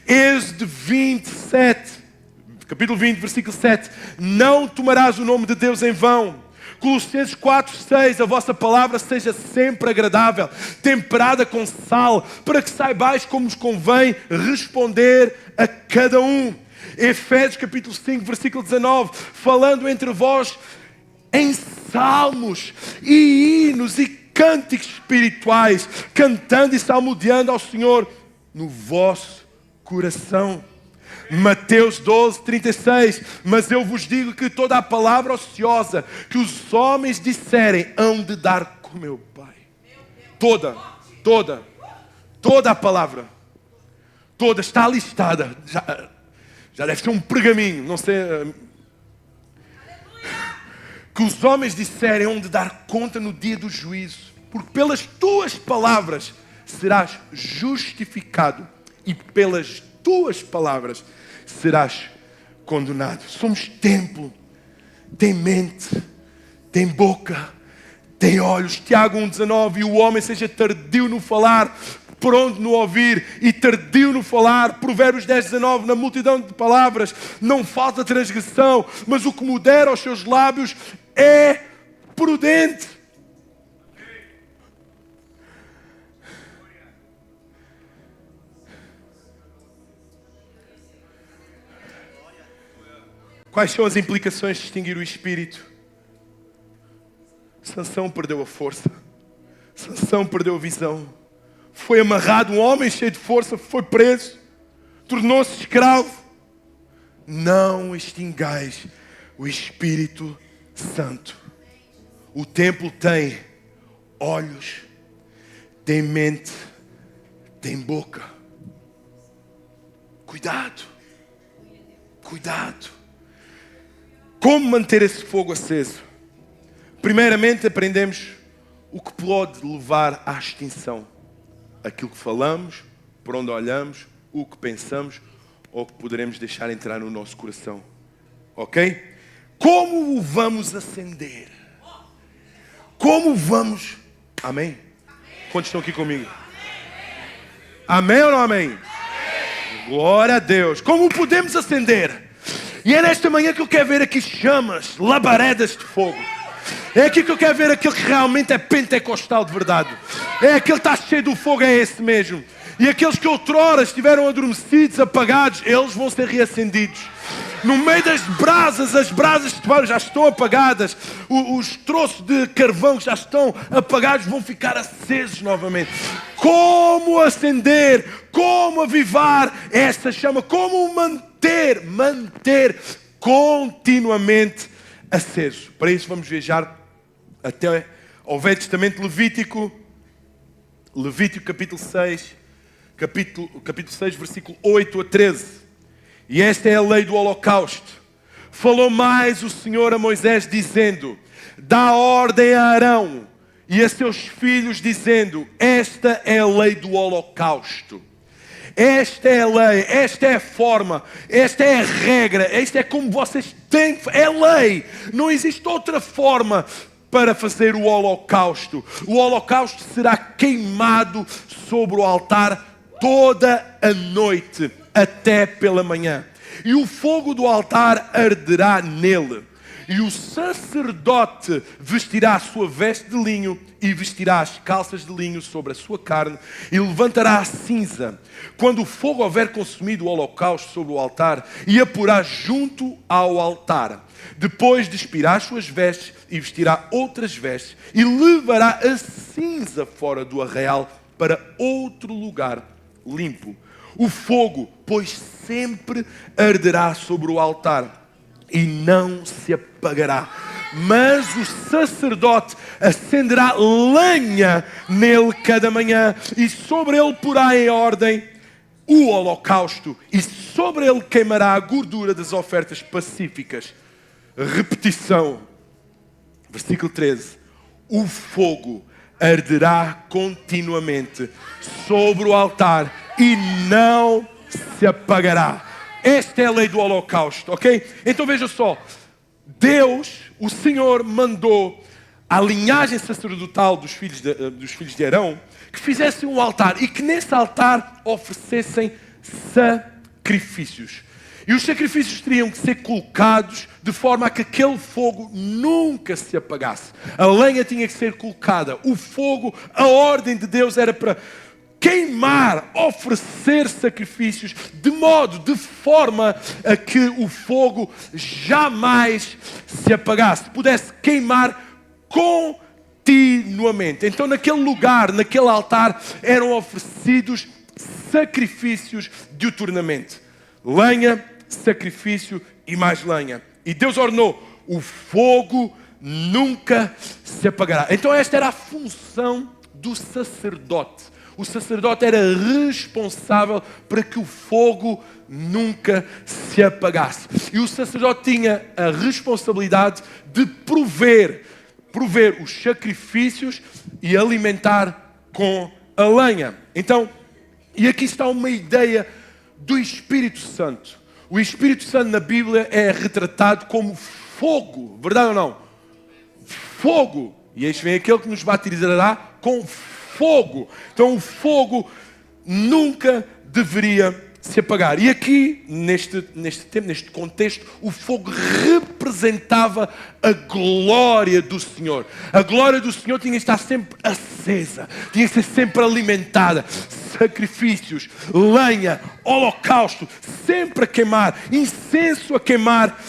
Êxodo 27, capítulo 20, versículo 7. Não tomarás o nome de Deus em vão. Colossenses 4, 6. A vossa palavra seja sempre agradável, temperada com sal, para que saibais como vos convém responder a cada um. Efésios capítulo 5, versículo 19. Falando entre vós em salmos e hinos e cânticos espirituais, cantando e salmodiando ao Senhor no vosso coração. Mateus 12, 36. Mas eu vos digo que toda a palavra ociosa que os homens disserem hão de dar com meu Pai. Toda a palavra. Toda está listada. Já deve ser um pergaminho, não sei. Que os homens disserem hão de dar conta no dia do juízo. Porque pelas tuas palavras serás justificado e pelas tuas palavras serás condenado. Somos templo, tem mente, tem boca, tem olhos. Tiago 1,19. E o homem seja tardio no falar, pronto no ouvir e tardio no falar. Provérbios 10,19. Na multidão de palavras não falta transgressão, mas o que modera os seus lábios é prudente. Quais são as implicações de distinguir o Espírito? Sansão perdeu a força. Sansão perdeu a visão. Foi amarrado, um homem cheio de força, foi preso. Tornou-se escravo. Não extingais o Espírito Santo. O templo tem olhos, tem mente, tem boca. Cuidado. Cuidado. Como manter esse fogo aceso? Primeiramente aprendemos o que pode levar à extinção. Aquilo que falamos, por onde olhamos, o que pensamos ou que poderemos deixar entrar no nosso coração. Ok? Como o vamos acender? Como vamos... Amém? Quantos estão aqui comigo? Amém ou não amém? Glória a Deus. Como o podemos acender? E é nesta manhã que eu quero ver aqui chamas, labaredas de fogo. É aqui que eu quero ver aquele que realmente é pentecostal de verdade. É aquele que está cheio do fogo, é esse mesmo. E aqueles que outrora estiveram adormecidos, apagados, eles vão ser reacendidos. No meio das brasas, as brasas já estão apagadas. Os troços de carvão que já estão apagados vão ficar acesos novamente. Como acender, como avivar essa chama, como manter continuamente aceso. Para isso vamos viajar até ao Velho Testamento, Levítico capítulo 6, capítulo 6, versículo 8 a 13. E esta é a lei do holocausto. Falou mais o Senhor a Moisés, dizendo: dá ordem a Arão e a seus filhos, dizendo: esta é a lei do holocausto. Esta é a lei, esta é a forma, esta é a regra, esta é como vocês têm, é lei. Não existe outra forma para fazer o holocausto. O holocausto será queimado sobre o altar toda a noite, até pela manhã. E o fogo do altar arderá nele. E o sacerdote vestirá a sua veste de linho e vestirá as calças de linho sobre a sua carne e levantará a cinza. Quando o fogo houver consumido o holocausto sobre o altar, e a porá junto ao altar. Depois despirá as suas vestes e vestirá outras vestes e levará a cinza fora do arraial para outro lugar limpo. O fogo, pois, sempre arderá sobre o altar e não se apagará. Mas o sacerdote acenderá lenha nele cada manhã e sobre ele porá em ordem o holocausto e sobre ele queimará a gordura das ofertas pacíficas. Repetição. Versículo 13. O fogo arderá continuamente sobre o altar e não se apagará. Esta é a lei do holocausto, ok? Então veja só. Deus, o Senhor, mandou à linhagem sacerdotal dos filhos de Arão que fizessem um altar e que nesse altar oferecessem sacrifícios. E os sacrifícios teriam que ser colocados de forma a que aquele fogo nunca se apagasse. A lenha tinha que ser colocada. O fogo, a ordem de Deus era para queimar, oferecer sacrifícios de forma a que o fogo jamais se apagasse, pudesse queimar continuamente. Então naquele lugar, naquele altar, eram oferecidos sacrifícios diuturnamente. Lenha, sacrifício e mais lenha. E Deus ordenou, o fogo nunca se apagará. Então esta era a função do sacerdote. O sacerdote era responsável para que o fogo nunca se apagasse. E o sacerdote tinha a responsabilidade de prover os sacrifícios e alimentar com a lenha. Então, e aqui está uma ideia do Espírito Santo. O Espírito Santo na Bíblia é retratado como fogo, verdade ou não? Fogo. E eis vem aquele que nos batizará com fogo. Então o fogo nunca deveria se apagar. E aqui, neste tempo, neste contexto, o fogo representava a glória do Senhor. A glória do Senhor tinha que estar sempre acesa, tinha que ser sempre alimentada. Sacrifícios, lenha, holocausto, sempre a queimar, incenso a queimar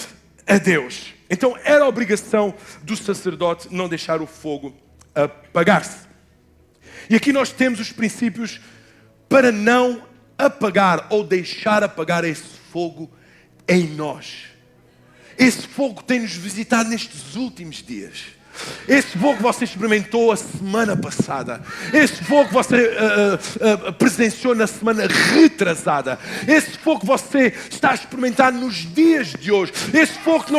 a Deus. Então era a obrigação do sacerdote não deixar o fogo apagar-se. E aqui nós temos os princípios para não apagar ou deixar apagar esse fogo em nós. Esse fogo tem-nos visitado nestes últimos dias. Esse fogo que você experimentou a semana passada. Esse fogo que você presenciou na semana retrasada. Esse fogo que você está a experimentar nos dias de hoje. Esse fogo que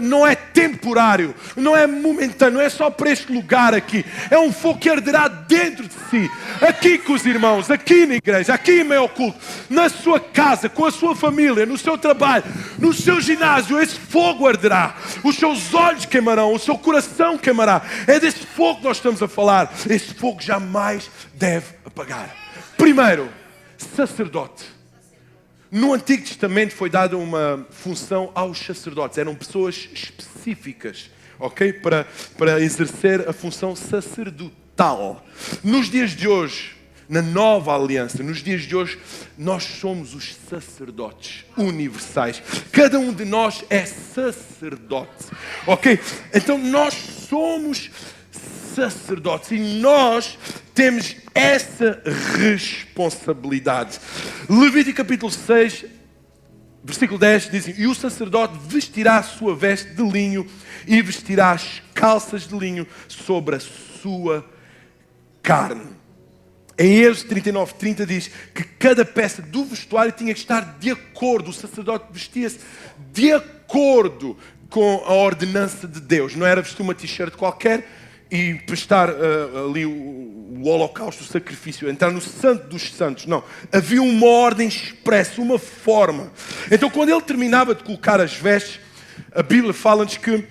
não é temporário, não é momentâneo, não é só para este lugar aqui. É um fogo que arderá dentro de si. Aqui com os irmãos, aqui na igreja, aqui em meio ao culto, na sua casa, com a sua família, no seu trabalho, no seu ginásio. Esse fogo arderá. Os seus olhos queimarão. O seu coração queimará. É desse fogo que nós estamos a falar. Esse fogo jamais deve apagar. Primeiro, sacerdote. No Antigo Testamento foi dada uma função aos sacerdotes. Eram pessoas específicas, ok? Para exercer a função sacerdotal. Nos dias de hoje, na nova aliança, nos dias de hoje, nós somos os sacerdotes universais. Cada um de nós é sacerdote, ok? Então nós somos sacerdotes e nós temos essa responsabilidade. Levítico capítulo 6, versículo 10 diz assim: e o sacerdote vestirá a sua veste de linho e vestirá as calças de linho sobre a sua carne. Em Êxodo 39:30 diz que cada peça do vestuário tinha que estar de acordo. O sacerdote vestia-se de acordo com a ordenança de Deus. Não era vestir uma t-shirt qualquer e prestar ali o holocausto, o sacrifício, entrar no santo dos santos. Não. Havia uma ordem expressa, uma forma. Então quando ele terminava de colocar as vestes, a Bíblia fala-nos que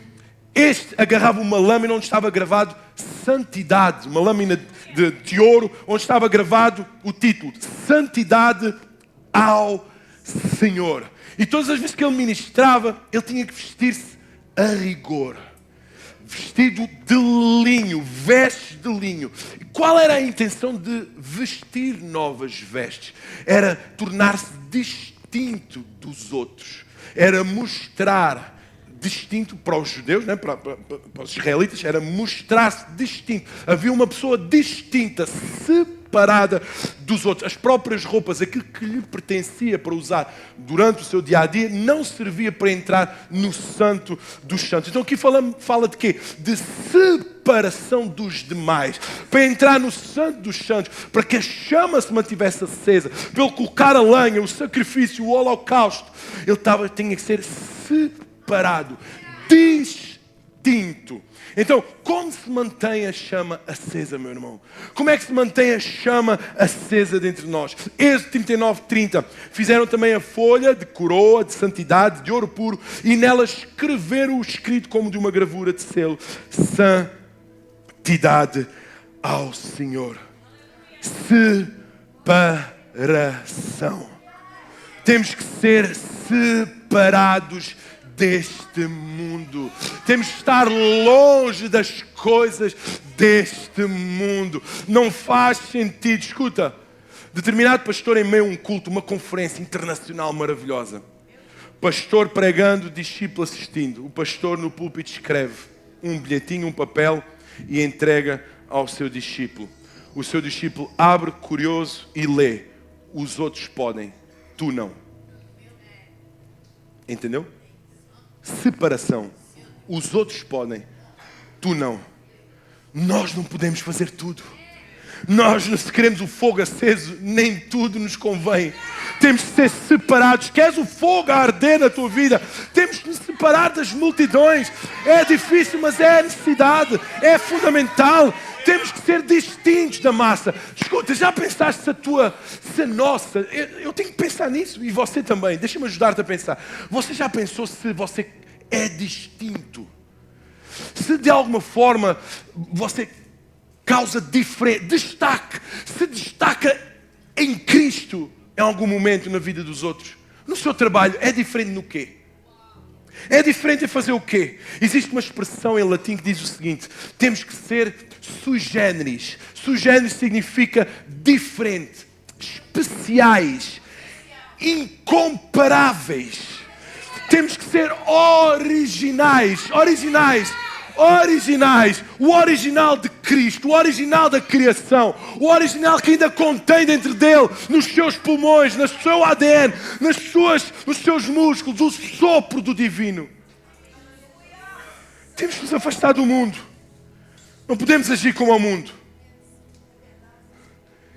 este agarrava uma lâmina onde estava gravado santidade, uma lâmina de ouro, onde estava gravado o título: Santidade ao Senhor. E todas as vezes que ele ministrava, ele tinha que vestir-se a rigor. Vestido de linho, vestes de linho. E qual era a intenção de vestir novas vestes? Era tornar-se distinto dos outros. Era mostrar distinto para os judeus, né? para os israelitas, era mostrar-se distinto. Havia uma pessoa distinta, separada dos outros. As próprias roupas, aquilo que lhe pertencia para usar durante o seu dia-a-dia, não servia para entrar no santo dos santos. Então aqui fala de quê? De separação dos demais. Para entrar no santo dos santos, para que a chama se mantivesse acesa, para ele colocar a lenha, o sacrifício, o holocausto, ele tinha que ser separado, distinto. Então, como se mantém a chama acesa, meu irmão? Como é que se mantém a chama acesa dentro de nós? Êxodo 39:30. Fizeram também a folha de coroa, de santidade, de ouro puro, e nela escreveram o escrito como de uma gravura de selo: Santidade ao Senhor. Separação. Temos que ser separados, deste mundo. Temos de estar longe das coisas deste mundo. Não faz sentido. Escuta, determinado pastor em meio a um culto, uma conferência internacional maravilhosa. Pastor pregando, discípulo assistindo. O pastor no púlpito escreve um bilhetinho, um papel e entrega ao seu discípulo. O seu discípulo abre, curioso, e lê. Os outros podem, tu não. Entendeu? Separação. Os outros podem, tu não. Nós não podemos fazer tudo. Nós, se queremos o fogo aceso, nem tudo nos convém. Temos de ser separados. Queres o fogo a arder na tua vida? Temos de nos separar das multidões. É difícil, mas é a necessidade. É fundamental. Temos que ser distintos da massa. Escuta, já pensaste se a nossa... Eu tenho que pensar nisso e você também. Deixa-me ajudar-te a pensar. Você já pensou se você é distinto? Se de alguma forma você causa destaque, se destaca em Cristo em algum momento na vida dos outros. No seu trabalho, é diferente no quê? É diferente em fazer o quê? Existe uma expressão em latim que diz o seguinte: temos que ser sui generis. Sui generis significa diferente, especiais, incomparáveis. Temos que ser originais. O original de Cristo, o original da criação, o original que ainda contém dentro dele, nos seus pulmões, no seu ADN, nos seus músculos, o sopro do divino. Temos que nos afastar do mundo. Não podemos agir como o mundo.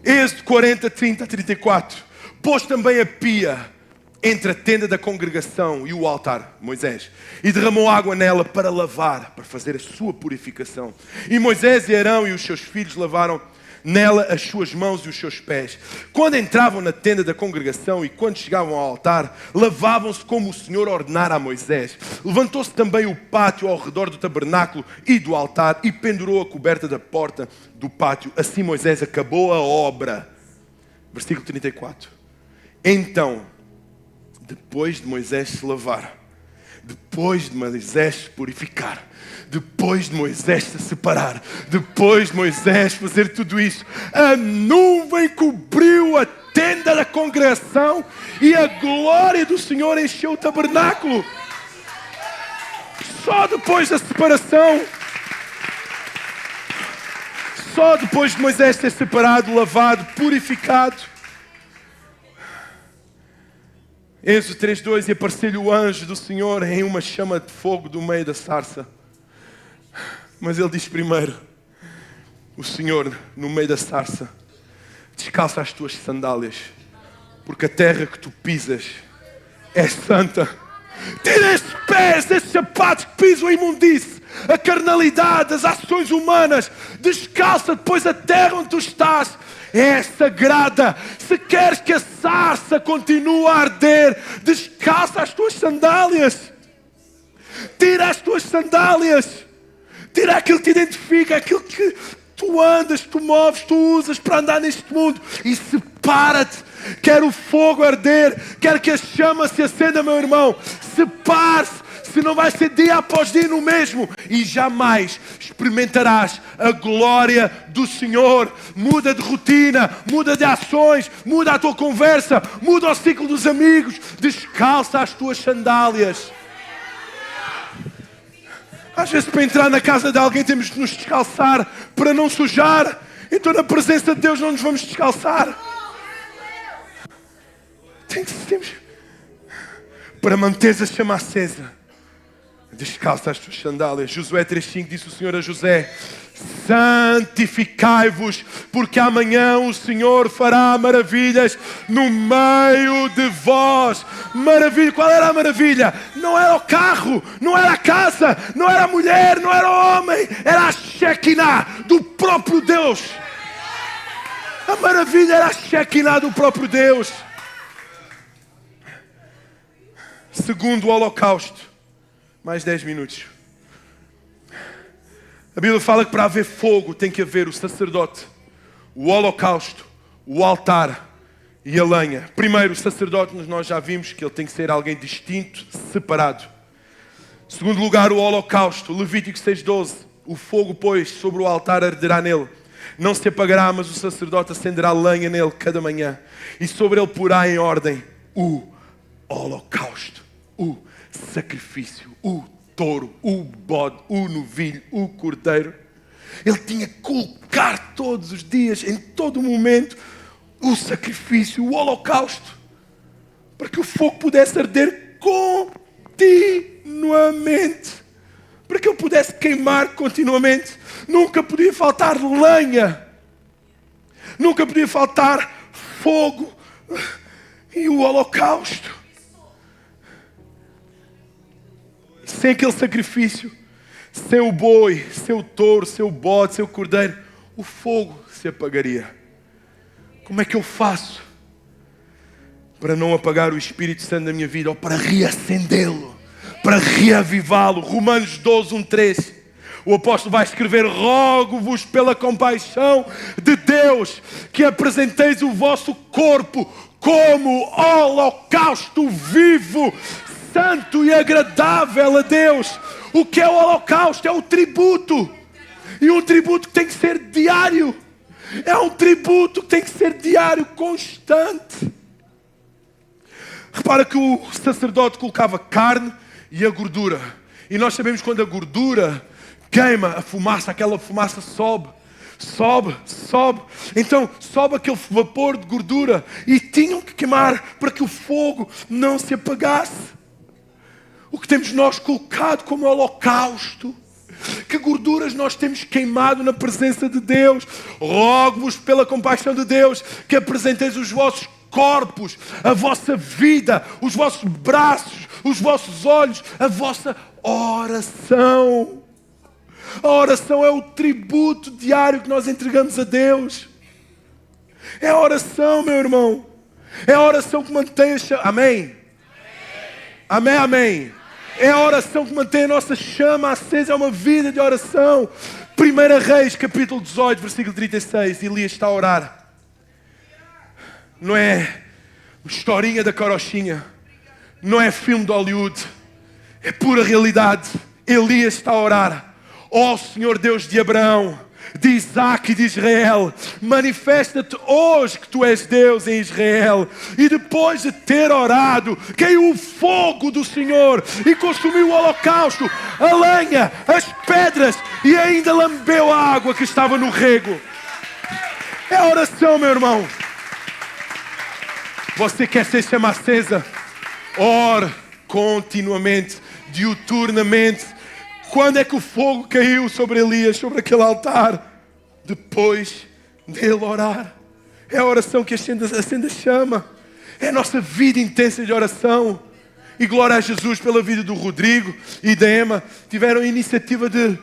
Êxodo 40, 30 a 34. Pôs também a pia entre a tenda da congregação e o altar, Moisés, e derramou água nela para lavar, para fazer a sua purificação. E Moisés e Arão e os seus filhos lavaram nela as suas mãos e os seus pés. Quando entravam na tenda da congregação e quando chegavam ao altar, lavavam-se como o Senhor ordenara a Moisés. Levantou-se também o pátio ao redor do tabernáculo e do altar e pendurou a coberta da porta do pátio. Assim Moisés acabou a obra. Versículo 34. Então, depois de Moisés se lavar, depois de Moisés se purificar, depois de Moisés se separar, depois de Moisés fazer tudo isso, a nuvem cobriu a tenda da congregação e a glória do Senhor encheu o tabernáculo. Só depois da separação, só depois de Moisés ter separado, lavado, purificado. Êxodo 3:2, e apareceu-lhe o anjo do Senhor em uma chama de fogo do meio da sarça. Mas ele diz primeiro, o Senhor no meio da sarça, descalça as tuas sandálias, porque a terra que tu pisas é santa. Tira esses pés, esses sapatos que pisam a imundice, a carnalidade, as ações humanas. Descalça depois a terra onde tu estás. É sagrada. Se queres que a sarça continue a arder, descalça as tuas sandálias. Tira as tuas sandálias. Tira aquilo que te identifica, aquilo que tu andas, tu moves, tu usas para andar neste mundo. E separa-te. Quero o fogo arder. Quero que a chama se acenda, meu irmão. Separe-se. Senão vai ser dia após dia no mesmo. E jamais experimentarás a glória do Senhor. Muda de rotina, muda de ações, muda a tua conversa, muda o ciclo dos amigos. Descalça as tuas sandálias. Às vezes para entrar na casa de alguém temos de nos descalçar para não sujar. Então na presença de Deus não nos vamos descalçar. Temos para manteres a chama acesa. Descalça as tuas sandálias. Josué 3:5 disse o Senhor a José: santificai-vos, porque amanhã o Senhor fará maravilhas no meio de vós. Maravilha, qual era a maravilha? Não era o carro, não era a casa, não era a mulher, não era o homem, era a Shekinah do próprio Deus. A maravilha era a Shekinah do próprio Deus. Segundo o holocausto, mais 10 minutos. A Bíblia fala que para haver fogo tem que haver o sacerdote, o holocausto, o altar e a lenha. Primeiro, o sacerdote, nós já vimos que ele tem que ser alguém distinto, separado. Segundo lugar, o holocausto. Levítico 6:12. O fogo, pois, sobre o altar arderá nele. Não se apagará, mas o sacerdote acenderá lenha nele cada manhã. E sobre ele porá em ordem o holocausto, o sacrifício, o touro, o bode, o novilho, o cordeiro. Ele tinha que colocar todos os dias, em todo momento, o sacrifício, o holocausto, para que o fogo pudesse arder continuamente, para que ele pudesse queimar continuamente. Nunca podia faltar lenha, nunca podia faltar fogo e o holocausto. Sem aquele sacrifício, sem o boi, sem o touro, sem o bode, sem o cordeiro, o fogo se apagaria. Como é que eu faço para não apagar o Espírito Santo da minha vida, ou para reacendê-lo, para reavivá-lo? Romanos 12:1-3. O apóstolo vai escrever: rogo-vos pela compaixão de Deus que apresenteis o vosso corpo como holocausto vivo, santo e agradável a Deus. O que é o holocausto? É o tributo. E um tributo que tem que ser diário. É um tributo que tem que ser diário, constante. Repara que o sacerdote colocava carne e a gordura. E nós sabemos quando a gordura queima, a fumaça, aquela fumaça sobe. Então sobe aquele vapor de gordura. E tinham que queimar para que o fogo não se apagasse. O que temos nós colocado como holocausto? Que gorduras nós temos queimado na presença de Deus? Rogo-vos pela compaixão de Deus que apresenteis os vossos corpos, a vossa vida, os vossos braços, os vossos olhos, a vossa oração. A oração é o tributo diário que nós entregamos a Deus. É a oração, meu irmão. É a oração que mantém a chama. Amém? Amém, amém. É a oração que mantém a nossa chama acesa. É uma vida de oração. 1 Reis, capítulo 18, versículo 36. Elias está a orar. Não é historinha da carochinha. Não é filme de Hollywood. É pura realidade. Elias está a orar. Ó Senhor Deus de Abraão, de Isaac e de Israel, manifesta-te hoje que tu és Deus em Israel. E depois de ter orado, caiu o fogo do Senhor e consumiu o holocausto, a lenha, as pedras e ainda lambeu a água que estava no rego. É a oração, meu irmão. Você quer ser chama acesa? Ore continuamente, diuturnamente. Quando é que o fogo caiu sobre Elias, sobre aquele altar? Depois dele orar. É a oração que acende a chama. É a nossa vida intensa de oração. E glória a Jesus pela vida do Rodrigo e da Emma. Tiveram a iniciativa de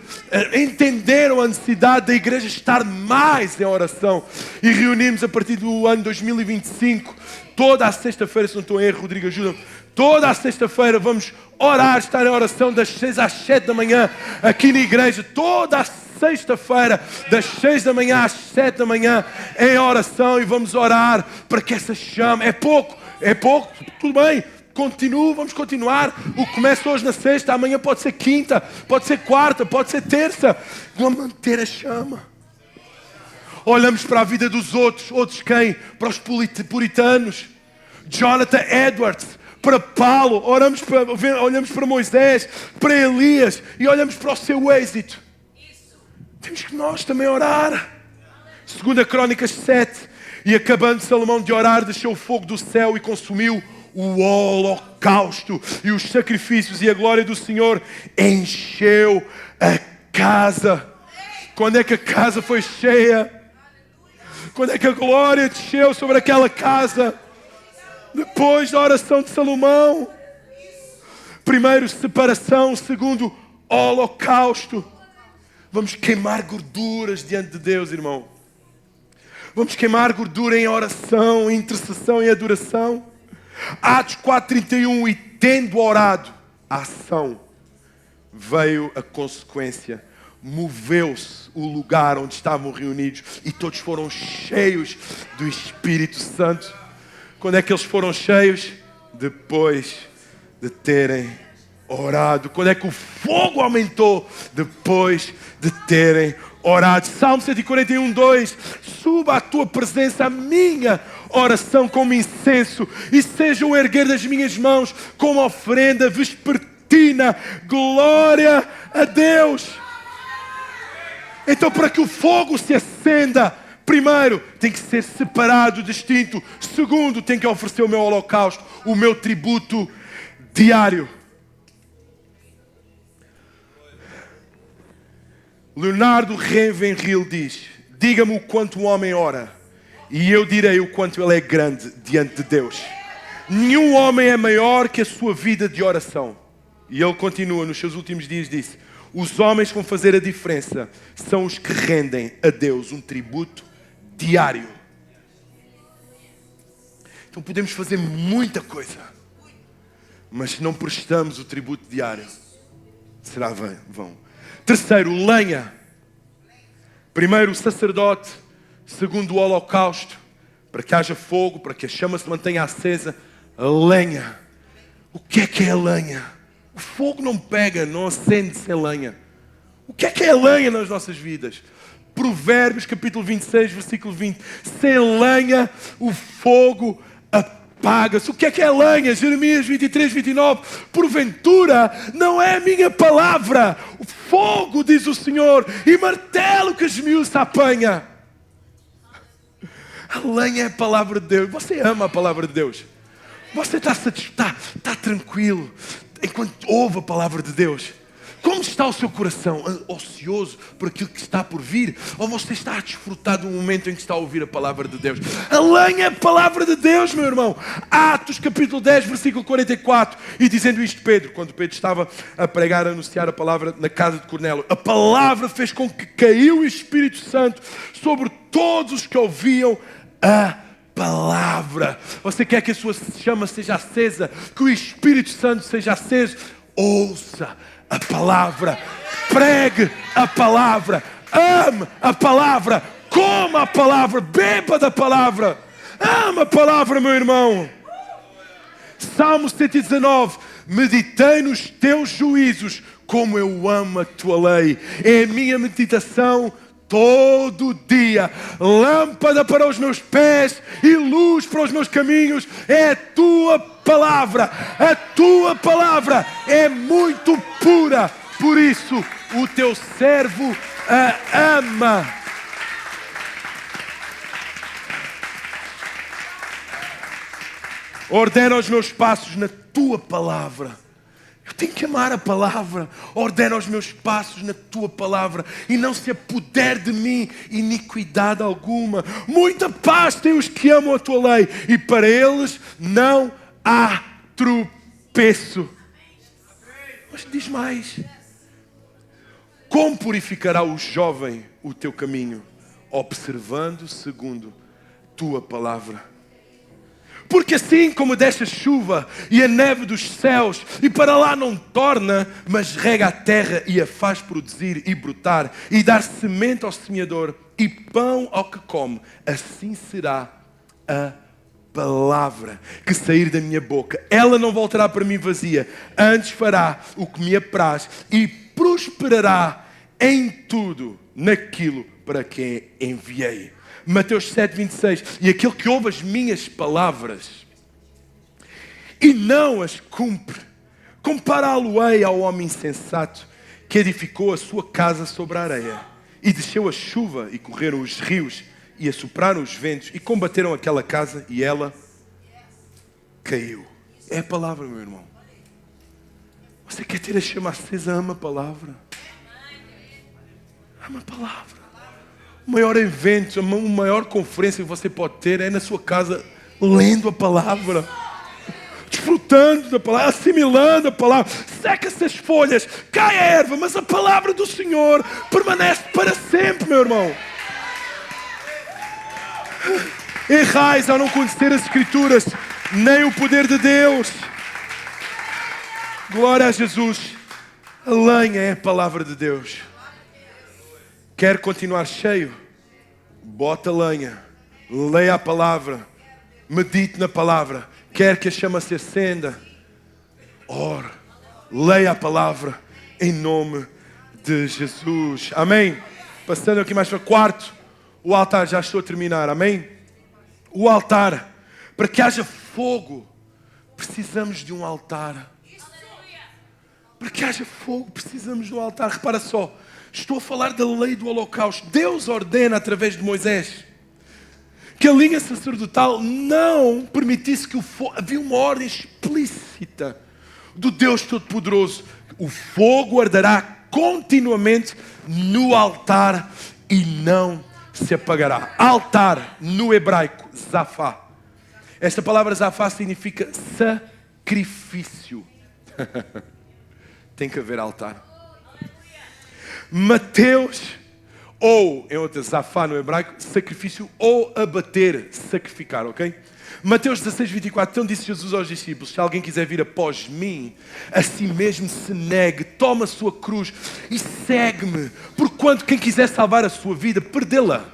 entenderam a necessidade da igreja estar mais em oração. E reunimos a partir do ano 2025. Toda a sexta-feira, se não estou em erro, Rodrigo, ajuda-me. Toda a sexta-feira vamos orar, estar em oração das 6 às 7 da manhã aqui na igreja. Toda a sexta-feira, das 6 da manhã às 7 da manhã, em oração, e vamos orar para que essa chama... É pouco, tudo bem, vamos continuar. O que começa hoje na sexta, amanhã pode ser quinta, pode ser quarta, pode ser terça. Vamos manter a chama. Olhamos para a vida dos outros quem? Para os puritanos. Jonathan Edwards. Para Paulo, olhamos para Moisés, para Elias e olhamos para o seu êxito. Temos que nós também orar. 2 Crônicas 7. E acabando Salomão de orar, deixou o fogo do céu e consumiu o holocausto e os sacrifícios, e a glória do Senhor encheu a casa. Quando é que a casa foi cheia? Quando é que a glória desceu sobre aquela casa? Depois da oração de Salomão. Primeiro, separação. Segundo, holocausto. Vamos queimar gorduras diante de Deus, irmão. Vamos queimar gordura em oração, em intercessão e adoração. Atos 4:31. E tendo orado, a ação, veio a consequência. Moveu-se o lugar onde estavam reunidos e todos foram cheios do Espírito Santo. Quando é que eles foram cheios? Depois de terem orado. Quando é que o fogo aumentou? Depois de terem orado. Salmo 141, 2. Suba à tua presença a minha oração como incenso e seja o erguer das minhas mãos como oferenda vespertina. Glória a Deus. Então, para que o fogo se acenda, primeiro, tem que ser separado, distinto. Segundo, tem que oferecer o meu holocausto, o meu tributo diário. Leonardo Ravenhill diz: diga-me o quanto o homem ora, e eu direi o quanto ele é grande diante de Deus. Nenhum homem é maior que a sua vida de oração. E ele continua, nos seus últimos dias disse: os homens que vão fazer a diferença são os que rendem a Deus um tributo diário. Então podemos fazer muita coisa, mas se não prestamos o tributo diário, será vão. Terceiro, lenha. Primeiro, o sacerdote. Segundo, o holocausto. Para que haja fogo, para que a chama se mantenha acesa. A lenha. O que é a lenha? O fogo não pega, não acende sem lenha. O que é a lenha nas nossas vidas? Provérbios capítulo 26, versículo 20. Sem lenha o fogo apaga-se. O que é a lenha? Jeremias 23, 29. Porventura não é a minha palavra. O fogo, diz o Senhor, e martelo que esmiuça apanha. A lenha é a palavra de Deus. Você ama a palavra de Deus? Você está tranquilo enquanto ouve a palavra de Deus? Como está o seu coração? Ocioso por aquilo que está por vir? Ou você está a desfrutar do momento em que está a ouvir a palavra de Deus? A lenha é a palavra de Deus, meu irmão. Atos capítulo 10, versículo 44. E dizendo isto Pedro, quando Pedro estava a pregar, a anunciar a palavra na casa de Cornélio, a palavra fez com que caiu o Espírito Santo sobre todos os que ouviam a palavra. Você quer que a sua chama seja acesa? Que o Espírito Santo seja aceso? Ouça a palavra, pregue a palavra, ame a palavra, coma a palavra, beba da palavra, ama a palavra, meu irmão. Salmo 119. Meditei nos teus juízos, como eu amo a tua lei. É a minha meditação todo dia, lâmpada para os meus pés e luz para os meus caminhos. É a tua palavra. A tua palavra é muito pura. Por isso o teu servo a ama. Ordena os meus passos na tua palavra. Eu tenho que amar a palavra. Ordena os meus passos na tua palavra e não se apodere de mim iniquidade alguma. Muita paz têm os que amam a tua lei e para eles não há tropeço. Mas diz mais. Como purificará o jovem o teu caminho? Observando segundo tua palavra. Porque assim como desce a chuva e a neve dos céus, e para lá não torna, mas rega a terra e a faz produzir e brotar, e dar semente ao semeador e pão ao que come, assim será a palavra que sair da minha boca. Ela não voltará para mim vazia, antes fará o que me apraz e prosperará em tudo naquilo para quem enviei. Mateus 7, 26. E aquele que ouve as minhas palavras e não as cumpre, compará-lo-ei ao homem insensato que edificou a sua casa sobre a areia. E desceu a chuva e correram os rios e assopraram os ventos e combateram aquela casa e ela caiu. É a palavra, meu irmão. Você quer ter a chama acesa? Ama a palavra. Ama a palavra. O maior evento, a maior conferência que você pode ter é na sua casa, lendo a palavra, desfrutando da palavra, assimilando a palavra. Seca-se as folhas, cai a erva, mas a palavra do Senhor permanece para sempre, meu irmão. Errais ao não conhecer as Escrituras, nem o poder de Deus. Glória a Jesus. A lenha é a palavra de Deus. Quer continuar cheio? Bota lenha, leia a palavra, medite na palavra. Quer que a chama se acenda? Ore, Leia a palavra em nome de Jesus. Amém? Passando aqui mais para quarto. O altar, já estou a terminar. Amém? O altar. Para que haja fogo, precisamos de um altar. Para que haja fogo, precisamos de um altar. Repara só. Estou a falar da lei do holocausto. Deus ordena através de Moisés que a linha sacerdotal não permitisse que o fogo... Havia uma ordem explícita do Deus Todo-Poderoso. O fogo arderá continuamente no altar e não se apagará. Altar, no hebraico, zafá. Esta palavra zafá significa sacrifício. Tem que haver altar. Mateus, ou em outra, zafá no hebraico, sacrifício, ou abater, sacrificar, ok? Mateus 16, 24, então disse Jesus aos discípulos: se alguém quiser vir após mim, a si mesmo se negue, toma a sua cruz e segue-me. Porquanto quem quiser salvar a sua vida, perdê-la.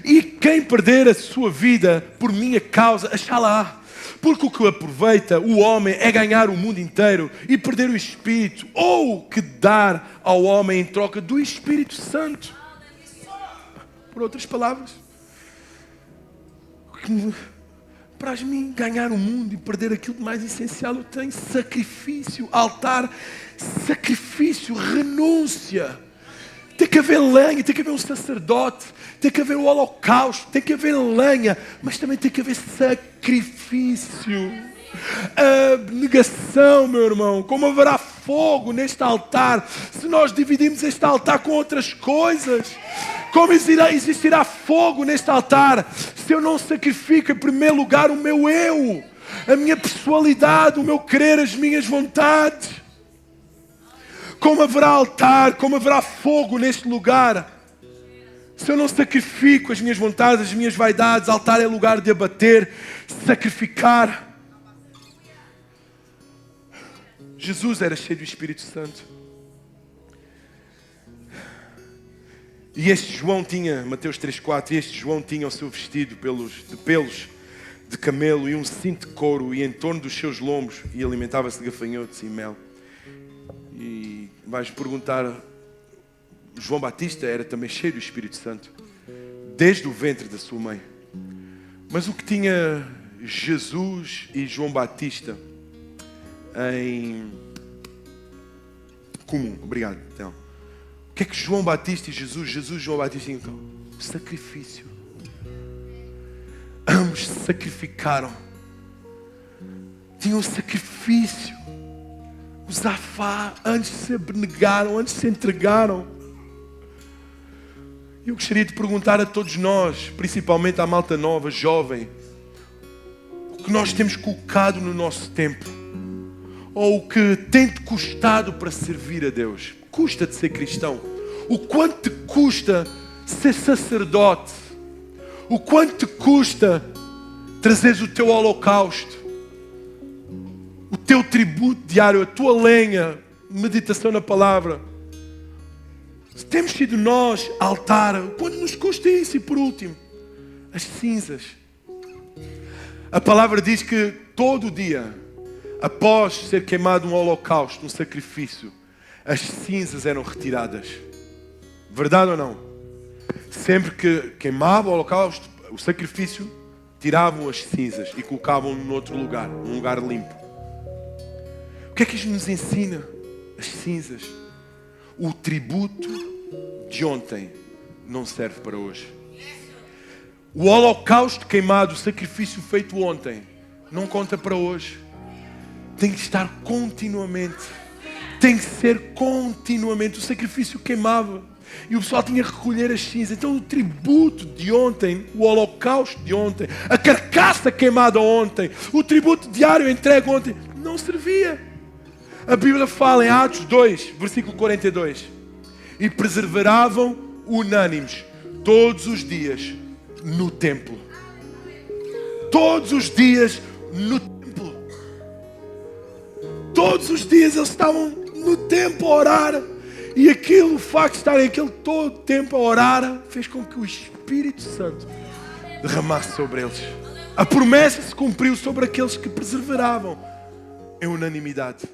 E quem perder a sua vida por minha causa, achá-la-á. Porque o que aproveita o homem é ganhar o mundo inteiro e perder o Espírito, ou que dar ao homem em troca do Espírito Santo. Por outras palavras, para mim ganhar o mundo e perder aquilo de mais essencial eu tenho: sacrifício, altar, sacrifício, renúncia. Tem que haver lenha, tem que haver um sacerdote, tem que haver o holocausto, tem que haver lenha, mas também tem que haver sacrifício. Abnegação, meu irmão. Como haverá fogo neste altar se nós dividirmos este altar com outras coisas? Como existirá fogo neste altar se eu não sacrifico em primeiro lugar o meu eu, a minha personalidade, o meu querer, as minhas vontades? Como haverá altar, como haverá fogo neste lugar se eu não sacrifico as minhas vontades, as minhas vaidades? Altar é lugar de abater, sacrificar. Jesus era cheio do Espírito Santo. E este João tinha, Mateus 3,4, e este João tinha o seu vestido de pelos de camelo e um cinto de couro, e em torno dos seus lombos, e alimentava-se de gafanhotos e mel. E vais perguntar, João Batista era também cheio do Espírito Santo, desde o ventre da sua mãe. Mas o que tinha Jesus e João Batista em comum? Obrigado, então. O que é que João Batista e Jesus e João Batista tinham então? Sacrifício. Ambos se sacrificaram. Tinham sacrifício. O zafá, antes se abnegaram, antes se entregaram. Eu gostaria de perguntar a todos nós, principalmente à malta nova, jovem, o que nós temos colocado no nosso tempo, ou o que tem-te custado para servir a Deus. Custa-te ser cristão? O quanto te custa ser sacerdote? O quanto te custa trazeres o teu holocausto? O teu tributo diário, a tua lenha, meditação na palavra. Temos sido nós altar, quando nos custa isso? E por último, as cinzas. A palavra diz que todo dia, após ser queimado um holocausto, um sacrifício, as cinzas eram retiradas. Verdade ou não? Sempre que queimava o holocausto, o sacrifício, tiravam as cinzas e colocavam num outro lugar, num lugar limpo. O que é que isto nos ensina? As cinzas. O tributo de ontem não serve para hoje. O holocausto queimado, o sacrifício feito ontem, não conta para hoje. Tem que estar continuamente. Tem que ser continuamente. O sacrifício queimava e o pessoal tinha que recolher as cinzas. Então o tributo de ontem, o holocausto de ontem, a carcaça queimada ontem, o tributo diário entregue ontem, não servia. A Bíblia fala em Atos 2, versículo 42. E perseveravam unânimes todos os dias no templo. Todos os dias no templo. Todos os dias eles estavam no templo a orar. E aquilo, o facto de estarem aquele todo tempo a orar, fez com que o Espírito Santo derramasse sobre eles. A promessa se cumpriu sobre aqueles que perseveravam em unanimidade.